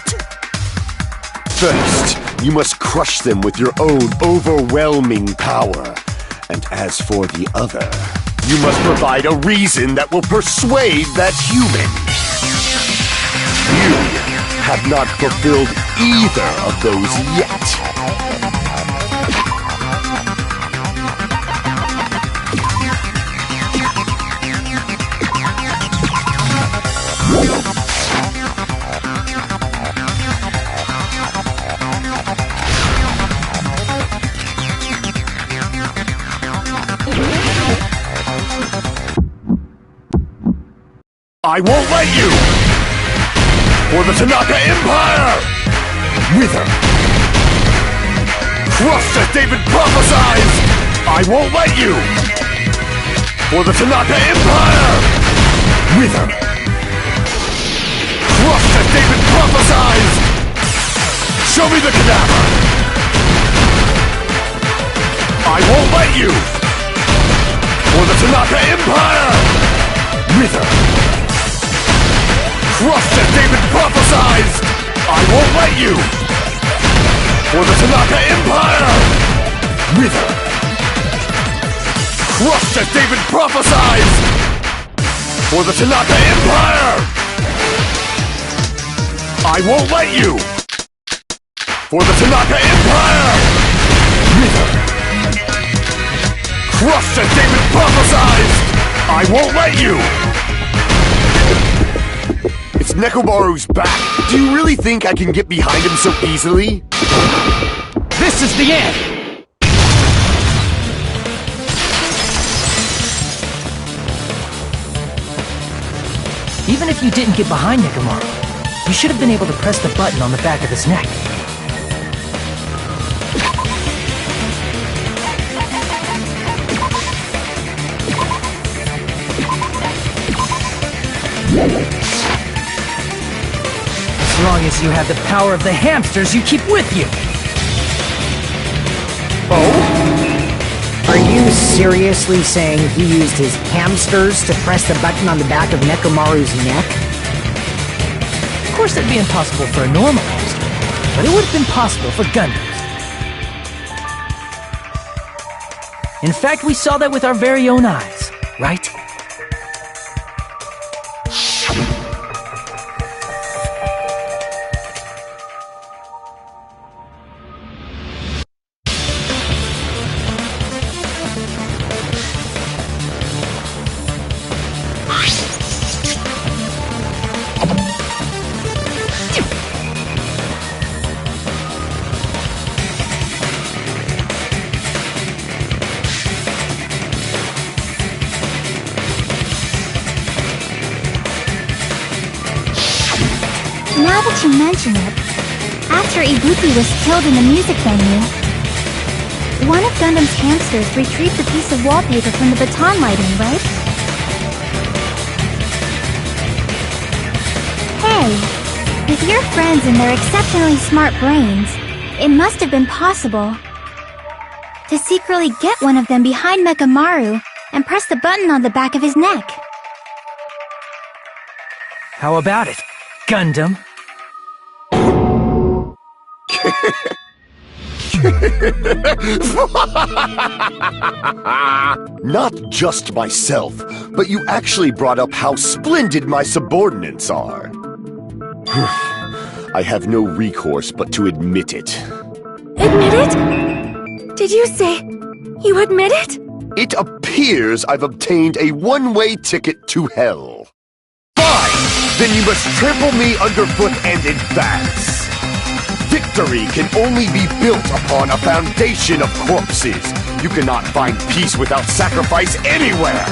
First, you must crush them with your own overwhelming power. And as for the other, you must provide a reason that will persuade that human. You have not fulfilled either of those yet. I won't let you! For the Tanaka Empire! Wither! Crushed as David prophesies! I won't let you! For the Tanaka Empire! Wither! Crushed as David prophesies! Show me the cadaver! I won't let you! For the Tanaka Empire! Wither! Crushed as David prophesies! I won't let you! For the Tanaka Empire! Wither! Crushed as David prophesies! For the Tanaka Empire! I won't let you! For the Tanaka Empire! Wither! Crushed as David prophesies! I won't let you! It's Nekomaru's back. Do you really think I can get behind him so easily? This is the end! Even if you didn't get behind Nekomaru, you should have been able to press the button on the back of his neck. As long as you have the power of the hamsters you keep with you! Are you seriously saying he used his hamsters to press the button on the back of Nekomaru's neck? Of course that'd be impossible for a normal hamster, but it would have been possible for Gundams. In fact, we saw that with our very own eyes, right? Now that you mention it, after Ibuki was killed in the music venue, one of Gundam's hamsters retrieved a piece of wallpaper from the baton lighting, right? Hey, with your friends and their exceptionally smart brains, it must have been possible to secretly get one of them behind Mekamaru and press the button on the back of his neck. How about it, Gundam? Not just myself, but you actually brought up how splendid my subordinates are. I have no recourse but to admit it. Admit it? Did you say you admit it? It appears I've obtained a one-way ticket to hell. Fine! Then you must trample me underfoot and advance. Victory can only be built upon a foundation of corpses. You cannot find peace without sacrifice anywhere.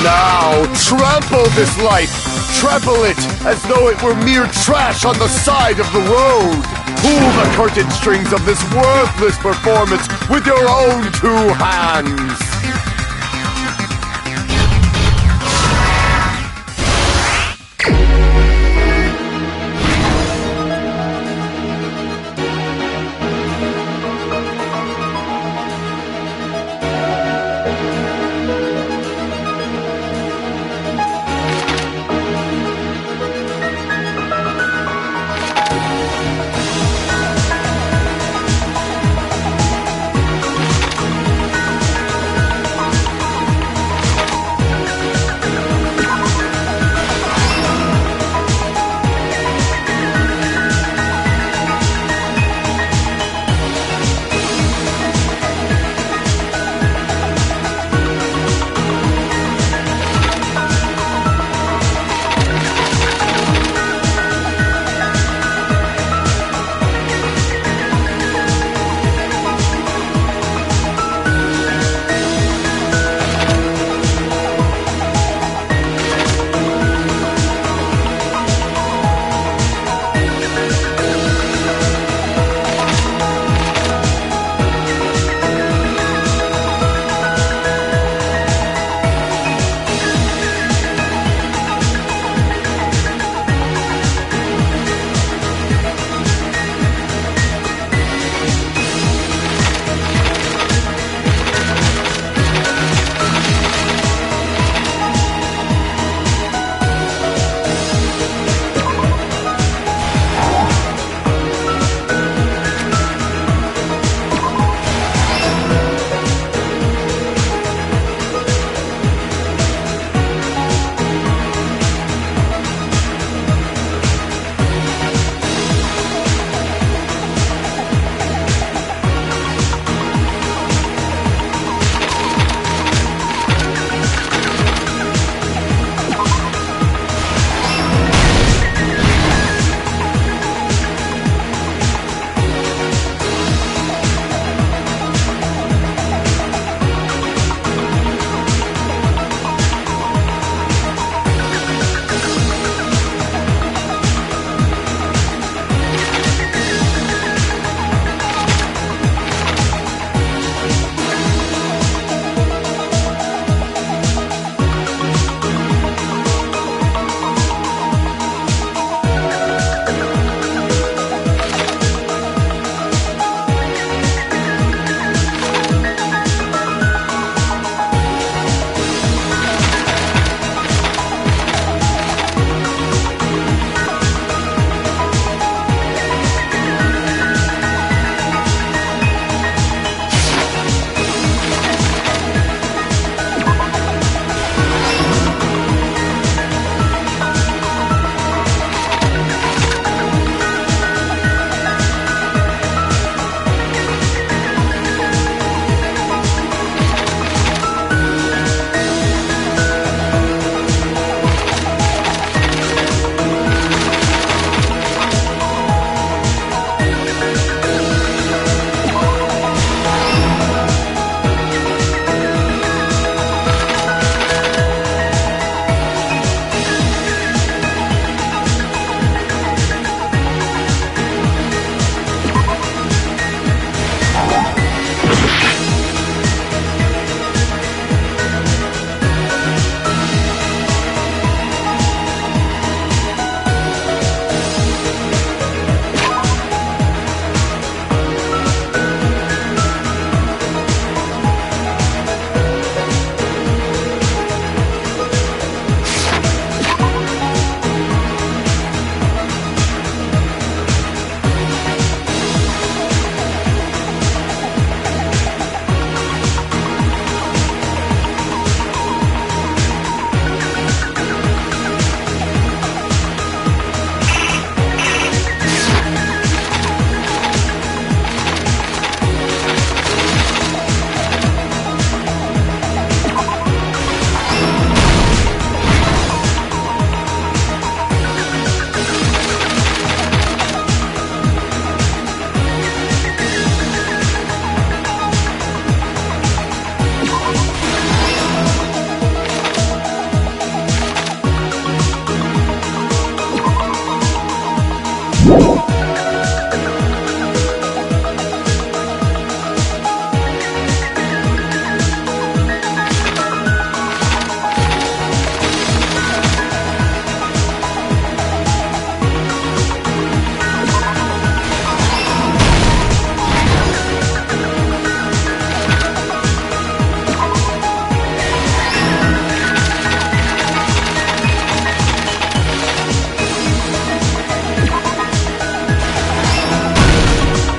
Now, trample this life. Trample it as though it were mere trash on the side of the road. Pull the curtain strings of this worthless performance with your own two hands.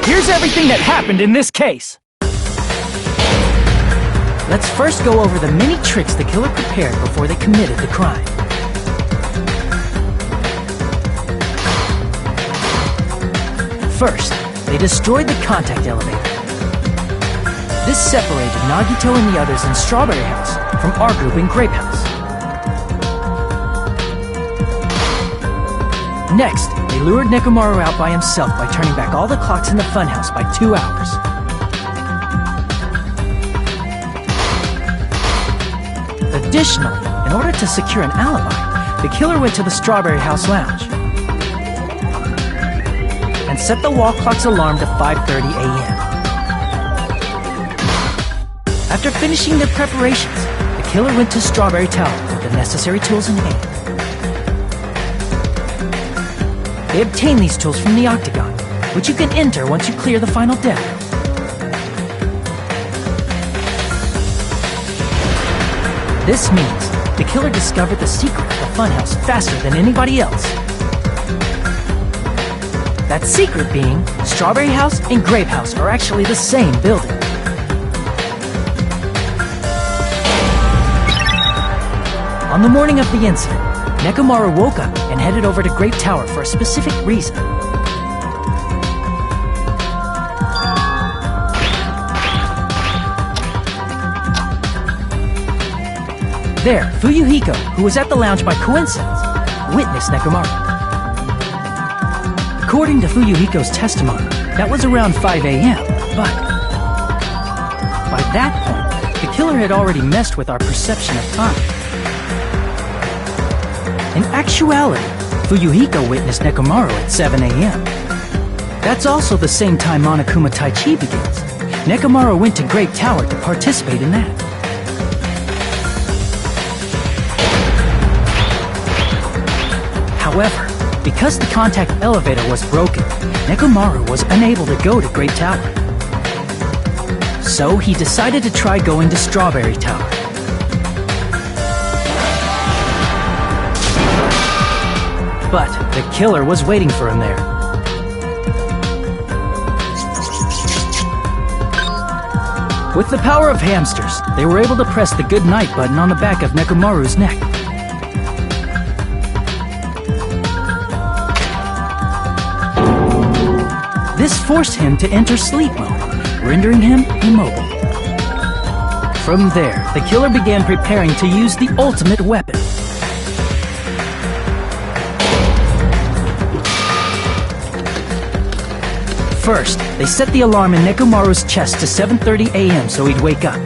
Here's everything that happened in this case. Let's first go over the many tricks the killer prepared before they committed the crime. First, they destroyed the contact elevator. This separated Nagito and the others in Strawberry House from our group in Grape House. Next, they lured Nekomaru out by himself by turning back all the clocks in the funhouse by 2 hours. Additionally, in order to secure an alibi, the killer went to the Strawberry House lounge and set the wall clock's alarm to 5:30 a.m. After finishing their preparations, the killer went to Strawberry Tower with the necessary tools in hand. They obtained these tools from the Octagon, which you can enter once you clear the final deck. This means the killer discovered the secret of the funhouse faster than anybody else. That secret being, Strawberry House and Grape House are actually the same building. On the morning of the incident, Nekomaru woke up and headed over to Grape Tower for a specific reason. There, Fuyuhiko, who was at the lounge by coincidence, witnessed Nekomaru. According to Fuyuhiko's testimony, that was around 5 a.m., but by that point, the killer had already messed with our perception of time. In actuality, Fuyuhiko witnessed Nekomaru at 7 a.m. That's also the same time Monokuma Taichi begins. Nekomaru went to Grape Tower to participate in that. However, because the contact elevator was broken, Nekomaru was unable to go to Grape Tower. So he decided to try going to Strawberry Tower. But the killer was waiting for him there. With the power of hamsters, they were able to press the good night button on the back of Nekomaru's neck. This forced him to enter sleep mode, rendering him immobile. From there, the killer began preparing to use the ultimate weapon. First, they set the alarm in Nekomaru's chest to 7:30 a.m. so he'd wake up.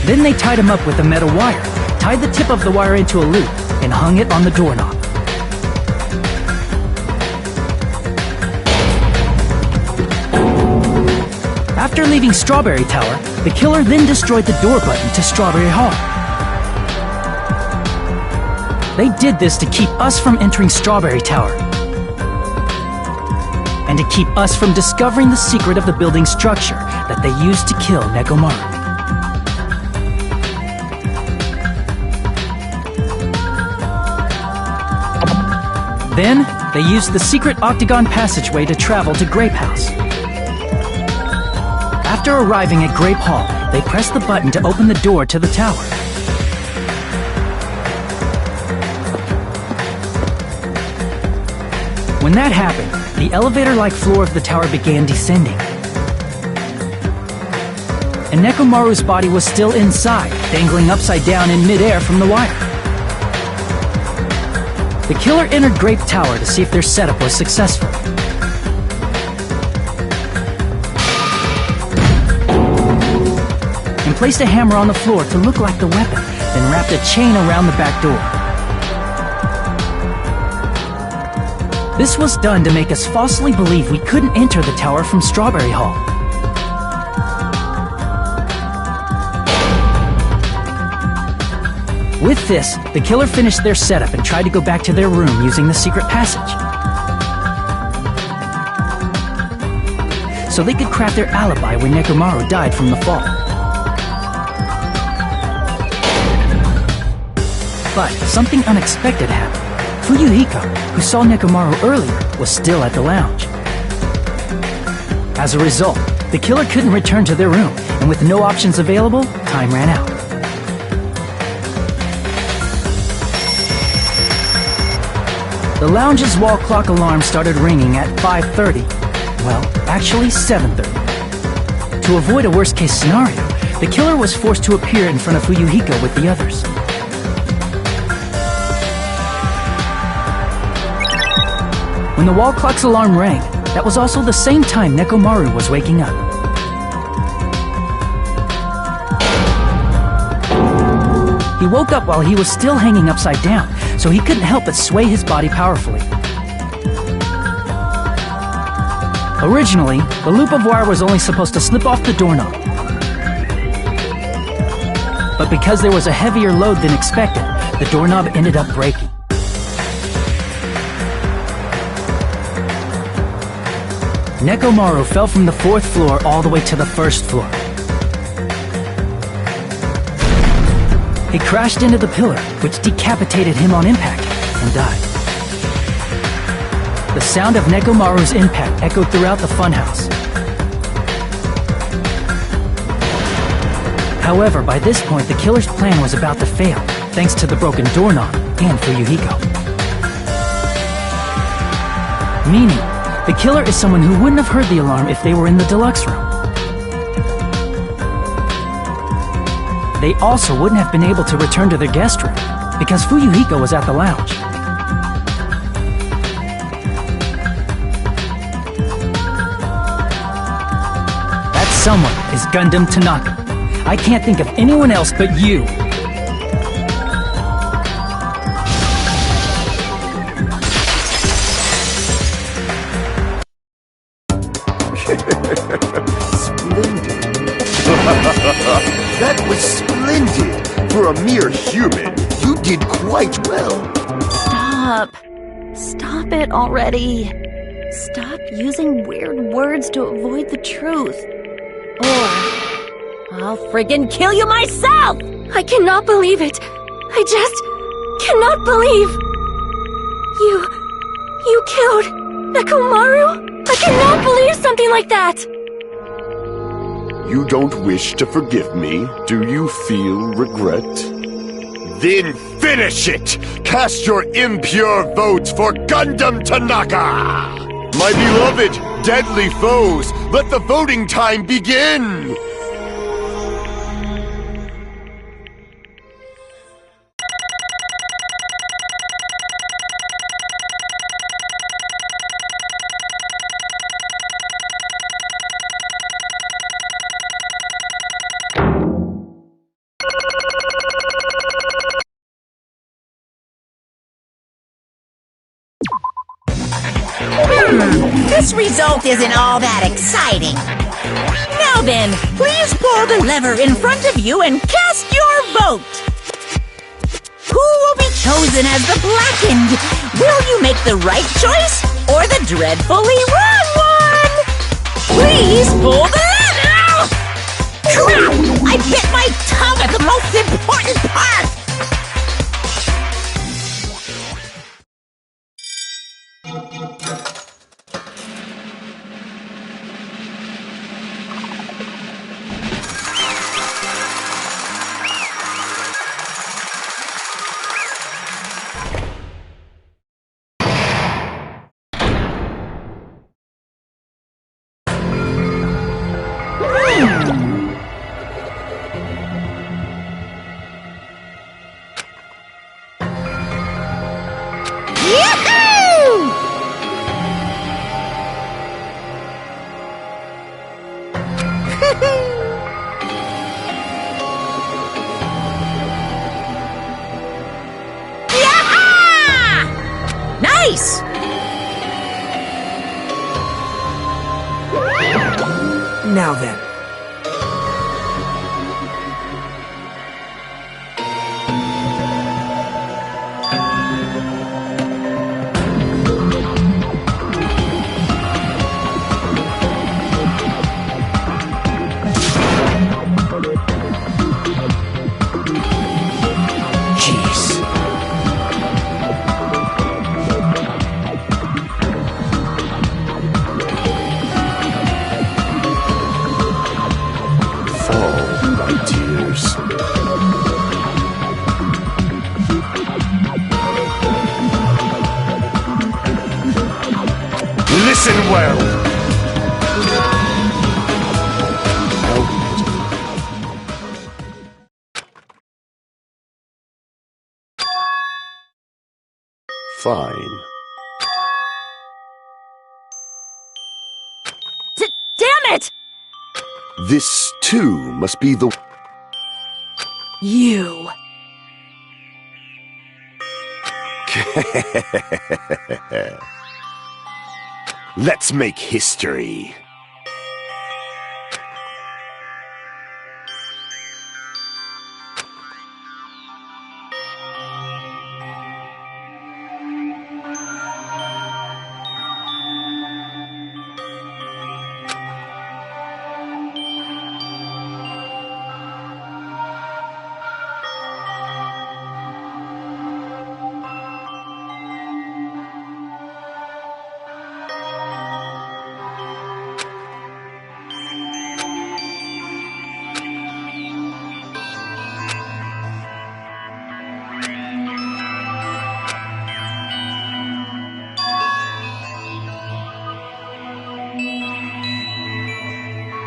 Then they tied him up with a metal wire, tied the tip of the wire into a loop, and hung it on the doorknob. After leaving Strawberry Tower, the killer then destroyed the door button to Strawberry Hall. They did this to keep us from entering Strawberry Tower, and to keep us from discovering the secret of the building structure that they used to kill Nekomaru. Then, they used the secret octagon passageway to travel to Grape House. After arriving at Grape Hall, they pressed the button to open the door to the tower. When that happened, the elevator-like floor of the tower began descending. And Nekomaru's body was still inside, dangling upside down in midair from the wire. The killer entered Grape Tower to see if their setup was successful. And placed a hammer on the floor to look like the weapon, then wrapped a chain around the back door. This was done to make us falsely believe we couldn't enter the tower from Strawberry Hall. With this, the killer finished their setup and tried to go back to their room using the secret passage. So they could craft their alibi when Nekomaru died from the fall. But something unexpected happened. Fuyuhiko, who saw Nekomaru earlier, was still at the lounge. As a result, the killer couldn't return to their room, and with no options available, time ran out. The lounge's wall clock alarm started ringing at 5:30. Well, actually 7:30. To avoid a worst-case scenario, the killer was forced to appear in front of Fuyuhiko with the others. When the wall clock's alarm rang, that was also the same time Nekomaru was waking up. He woke up while he was still hanging upside down, so he couldn't help but sway his body powerfully. Originally, the loop of wire was only supposed to slip off the doorknob. But because there was a heavier load than expected, the doorknob ended up breaking. Nekomaru fell from the 4th floor all the way to the 1st floor. He crashed into the pillar, which decapitated him on impact, and died. The sound of Nekomaru's impact echoed throughout the funhouse. However, by this point, the killer's plan was about to fail, thanks to the broken doorknob and Fuyuhiko. Meaning, the killer is someone who wouldn't have heard the alarm if they were in the deluxe room. They also wouldn't have been able to return to their guest room, because Fuyuhiko was at the lounge. That someone is Gundam Tanaka. I can't think of anyone else but you. That was splendid! For a mere human, you did quite well. Stop. Stop it already. Stop using weird words to avoid the truth. Or I'll friggin' kill you myself! I cannot believe it. I just cannot believe. You killed Nekomaru? I cannot believe something like that. You don't wish to forgive me? Do you feel regret? Then finish it! Cast your impure votes for Gundam Tanaka! My beloved, deadly foes, let the voting time begin! This result isn't all that exciting. Now then, please pull the lever in front of you and cast your vote. Who will be chosen as the blackened? Will you make the right choice or the dreadfully wrong one? Please pull the lever! Crap! I bit my tongue at the most important part! Nice! now then. Jeez. Fall, my tears. Listen well. Fine. Damn it! This, too, must be the... You. Let's make history.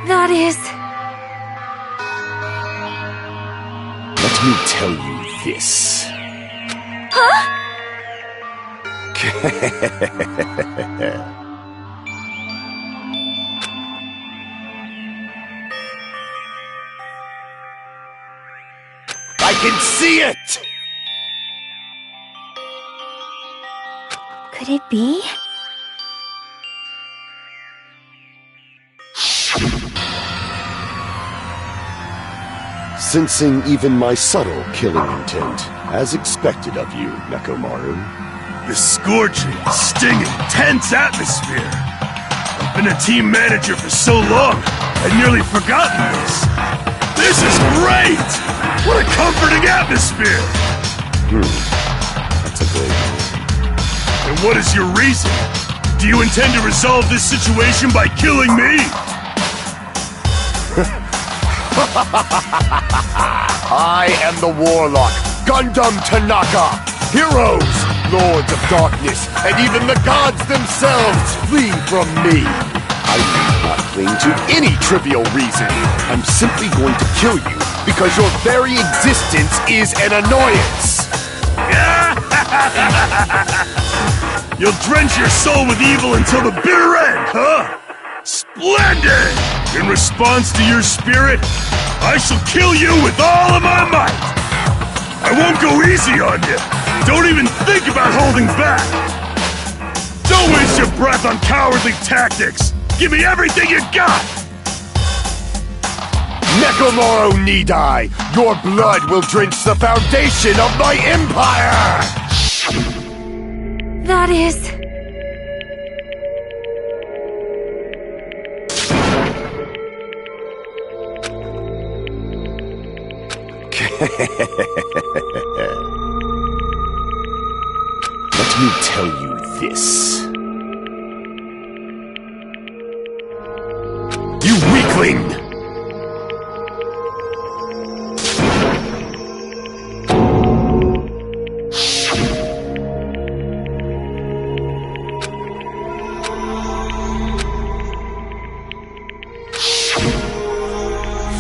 That is... Let me tell you this. I can see it! Could it be? Sensing even my subtle killing intent, as expected of you, Nekomaru. The scorching, stinging, tense atmosphere. I've been a team manager for so long, I'd nearly forgotten this. This is great! What a comforting atmosphere! That's a great one. And what is your reason? Do you intend to resolve this situation by killing me? I am the Warlock, Gundam Tanaka. Heroes, Lords of Darkness, and even the gods themselves flee from me. I do not cling to any trivial reason. I'm simply going to kill you because your very existence is an annoyance. You'll drench your soul with evil until the bitter end, huh? Splendid! In response to your spirit, I shall kill you with all of my might! I won't go easy on you! Don't even think about holding back! Don't waste your breath on cowardly tactics! Give me everything you got! Nekomaru need die! Your blood will drench the foundation of my empire! That is... Let me tell you this. You weakling!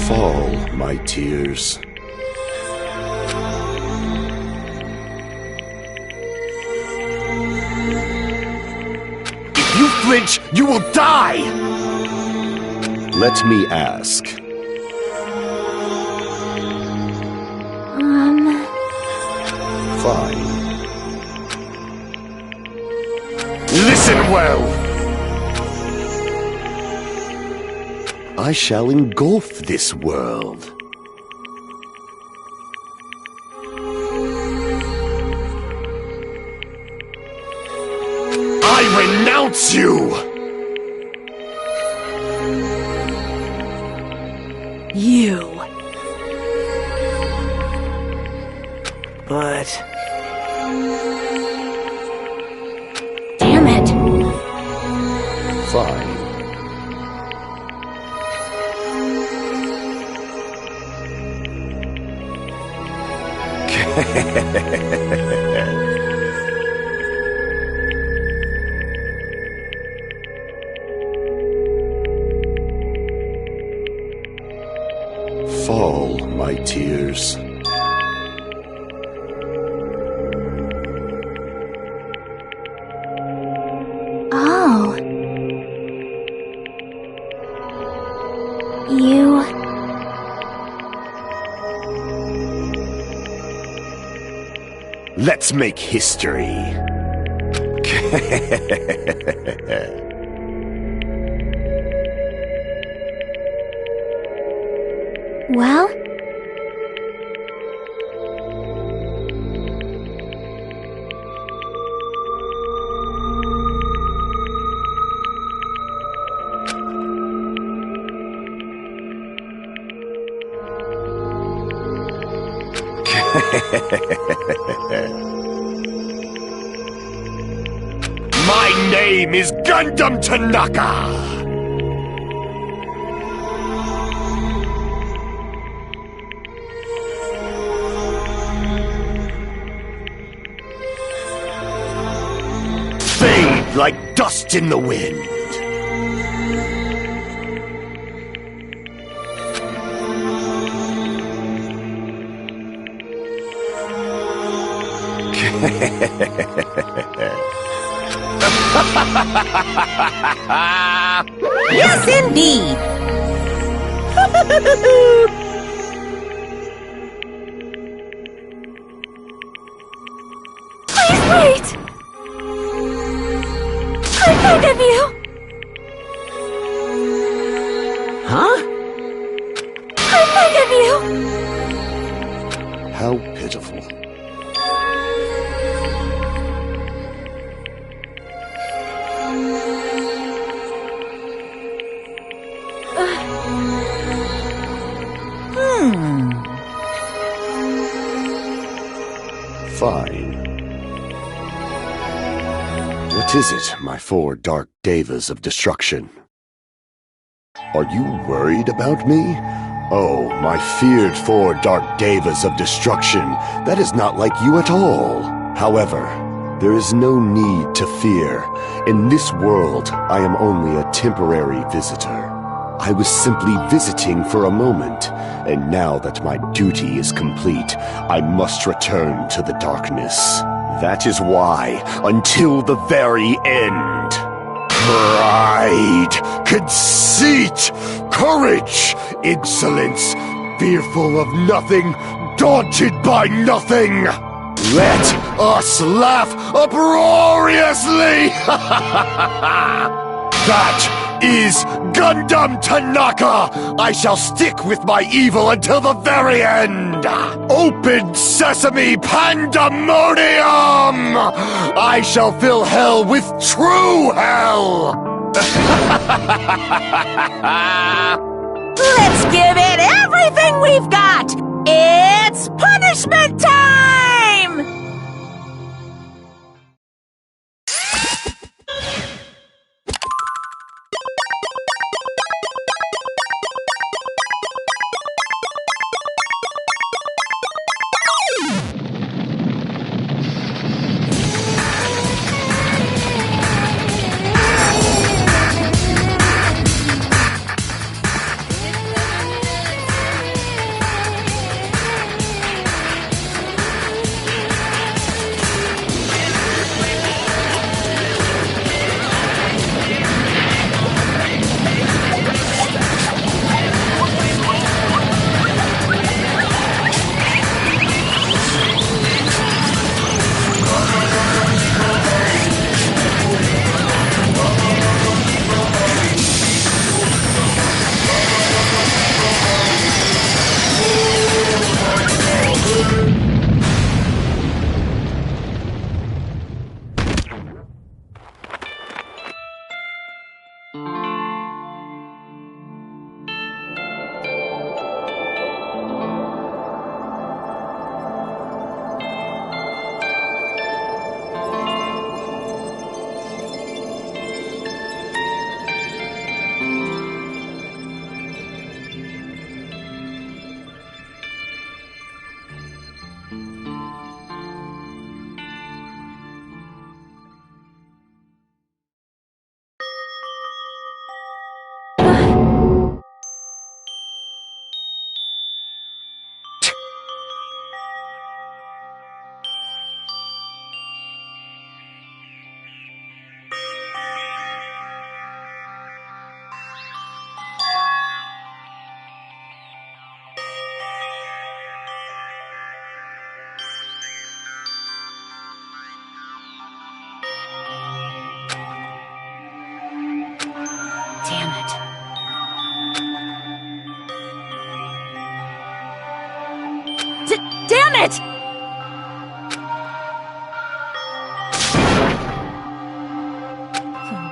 Fall, my tears. If you flinch, you will die! Let me ask. Fine. Listen well! I shall engulf this world. I renounce you! You. But... Damn it. Fine. Fall, my tears. Oh. You... Let's make history. Well? My name is Gundam Tanaka! Fade like dust in the wind. Yes, indeed. Please wait! I beg of you! Huh? I beg of you! How pitiful. Fine. What is it, my four dark devas of destruction? Are you worried about me? Oh, my feared four dark devas of destruction, that is not like you at all. However, there is no need to fear. In this world, I am only a temporary visitor. I was simply visiting for a moment, and now that my duty is complete, I must return to the darkness. That is why, until the very end, pride, conceit, courage, insolence, fearful of nothing, daunted by nothing. Let us laugh uproariously! That is Gundam Tanaka! I shall stick with my evil until the very end! Open sesame pandemonium! I shall fill hell with true hell! Let's give it everything we've got! It's punishment time!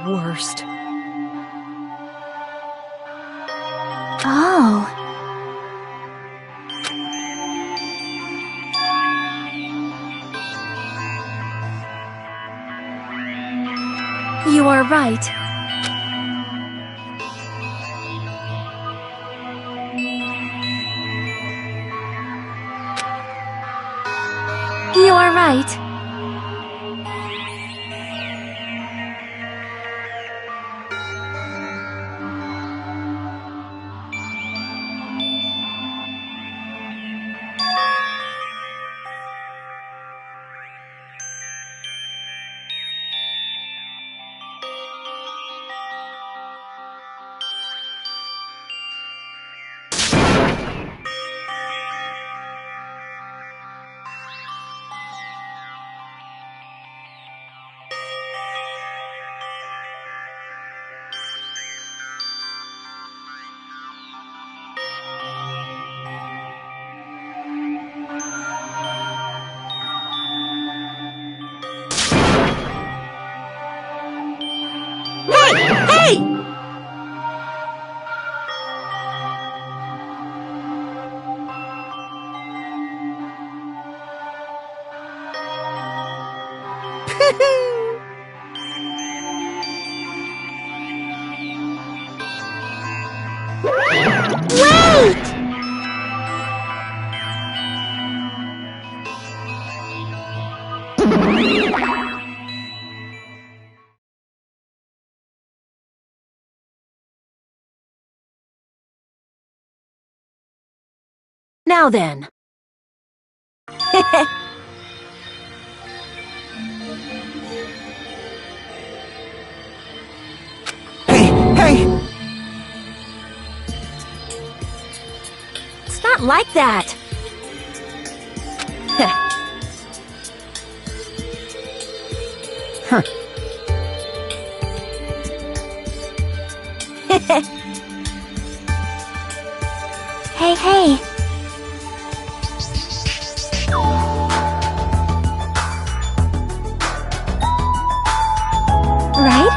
worst. Oh. You are right. You are right. Now then. Hey! It's not like that. Huh. Hey. Right?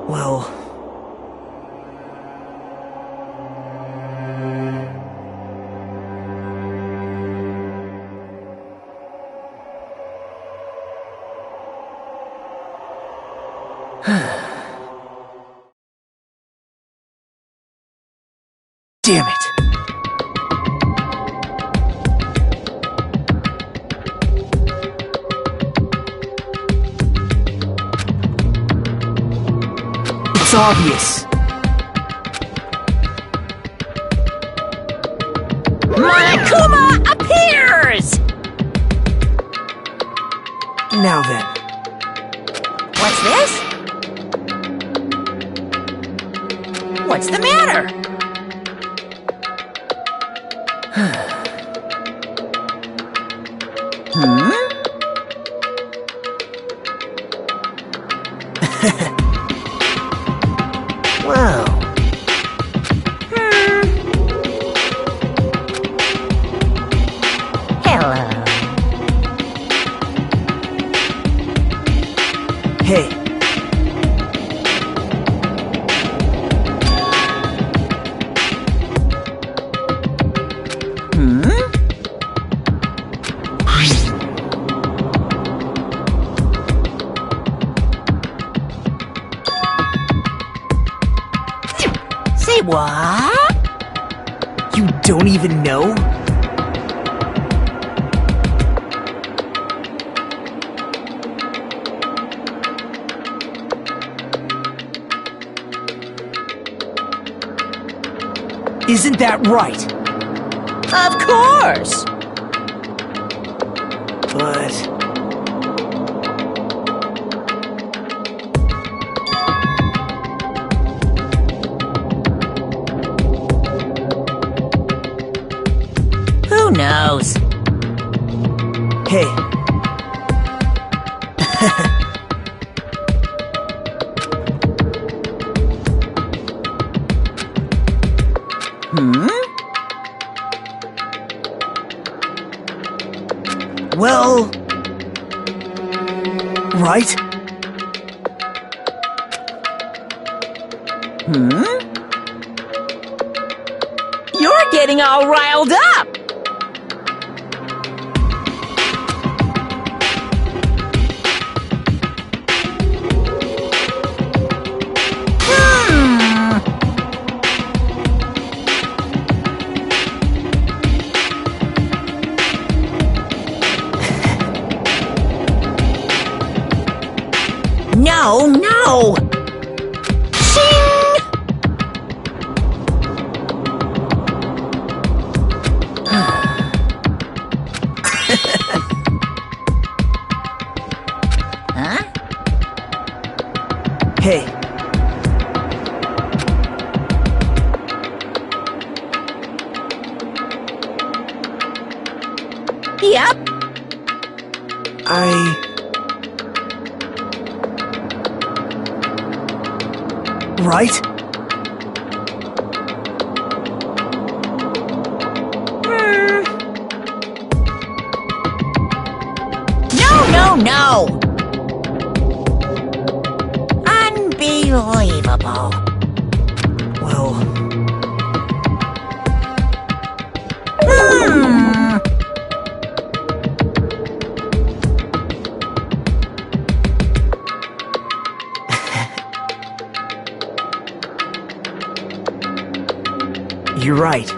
Well... Damn it! It's obvious. Monokuma appears! Now then. What's this? What's the matter? Wow. Hello. Hey. Say what? You don't even know? Isn't that right? Of course! But... Who knows? Hey. Well... Right? You're getting all riled up! No, no! Shing! Huh? Hey. Yep. Right? No, no! Unbelievable. Well... You're right.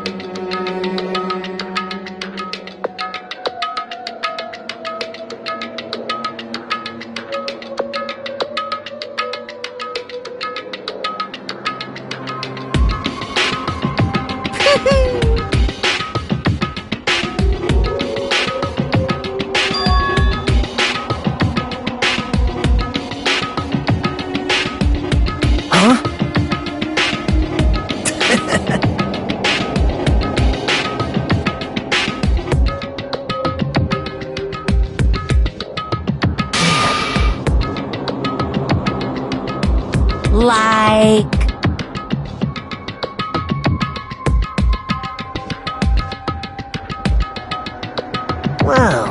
Huh? Like... Well...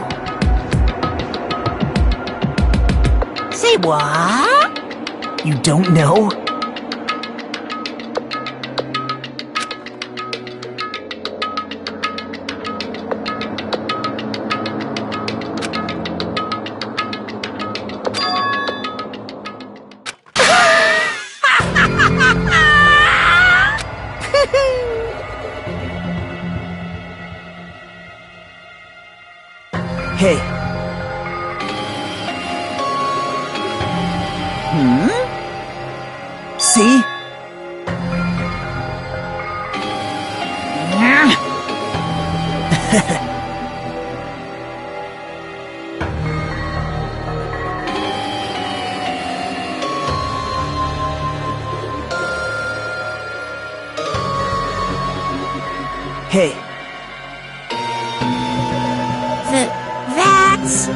Say what? You don't know? Hey. See? Hey. That's...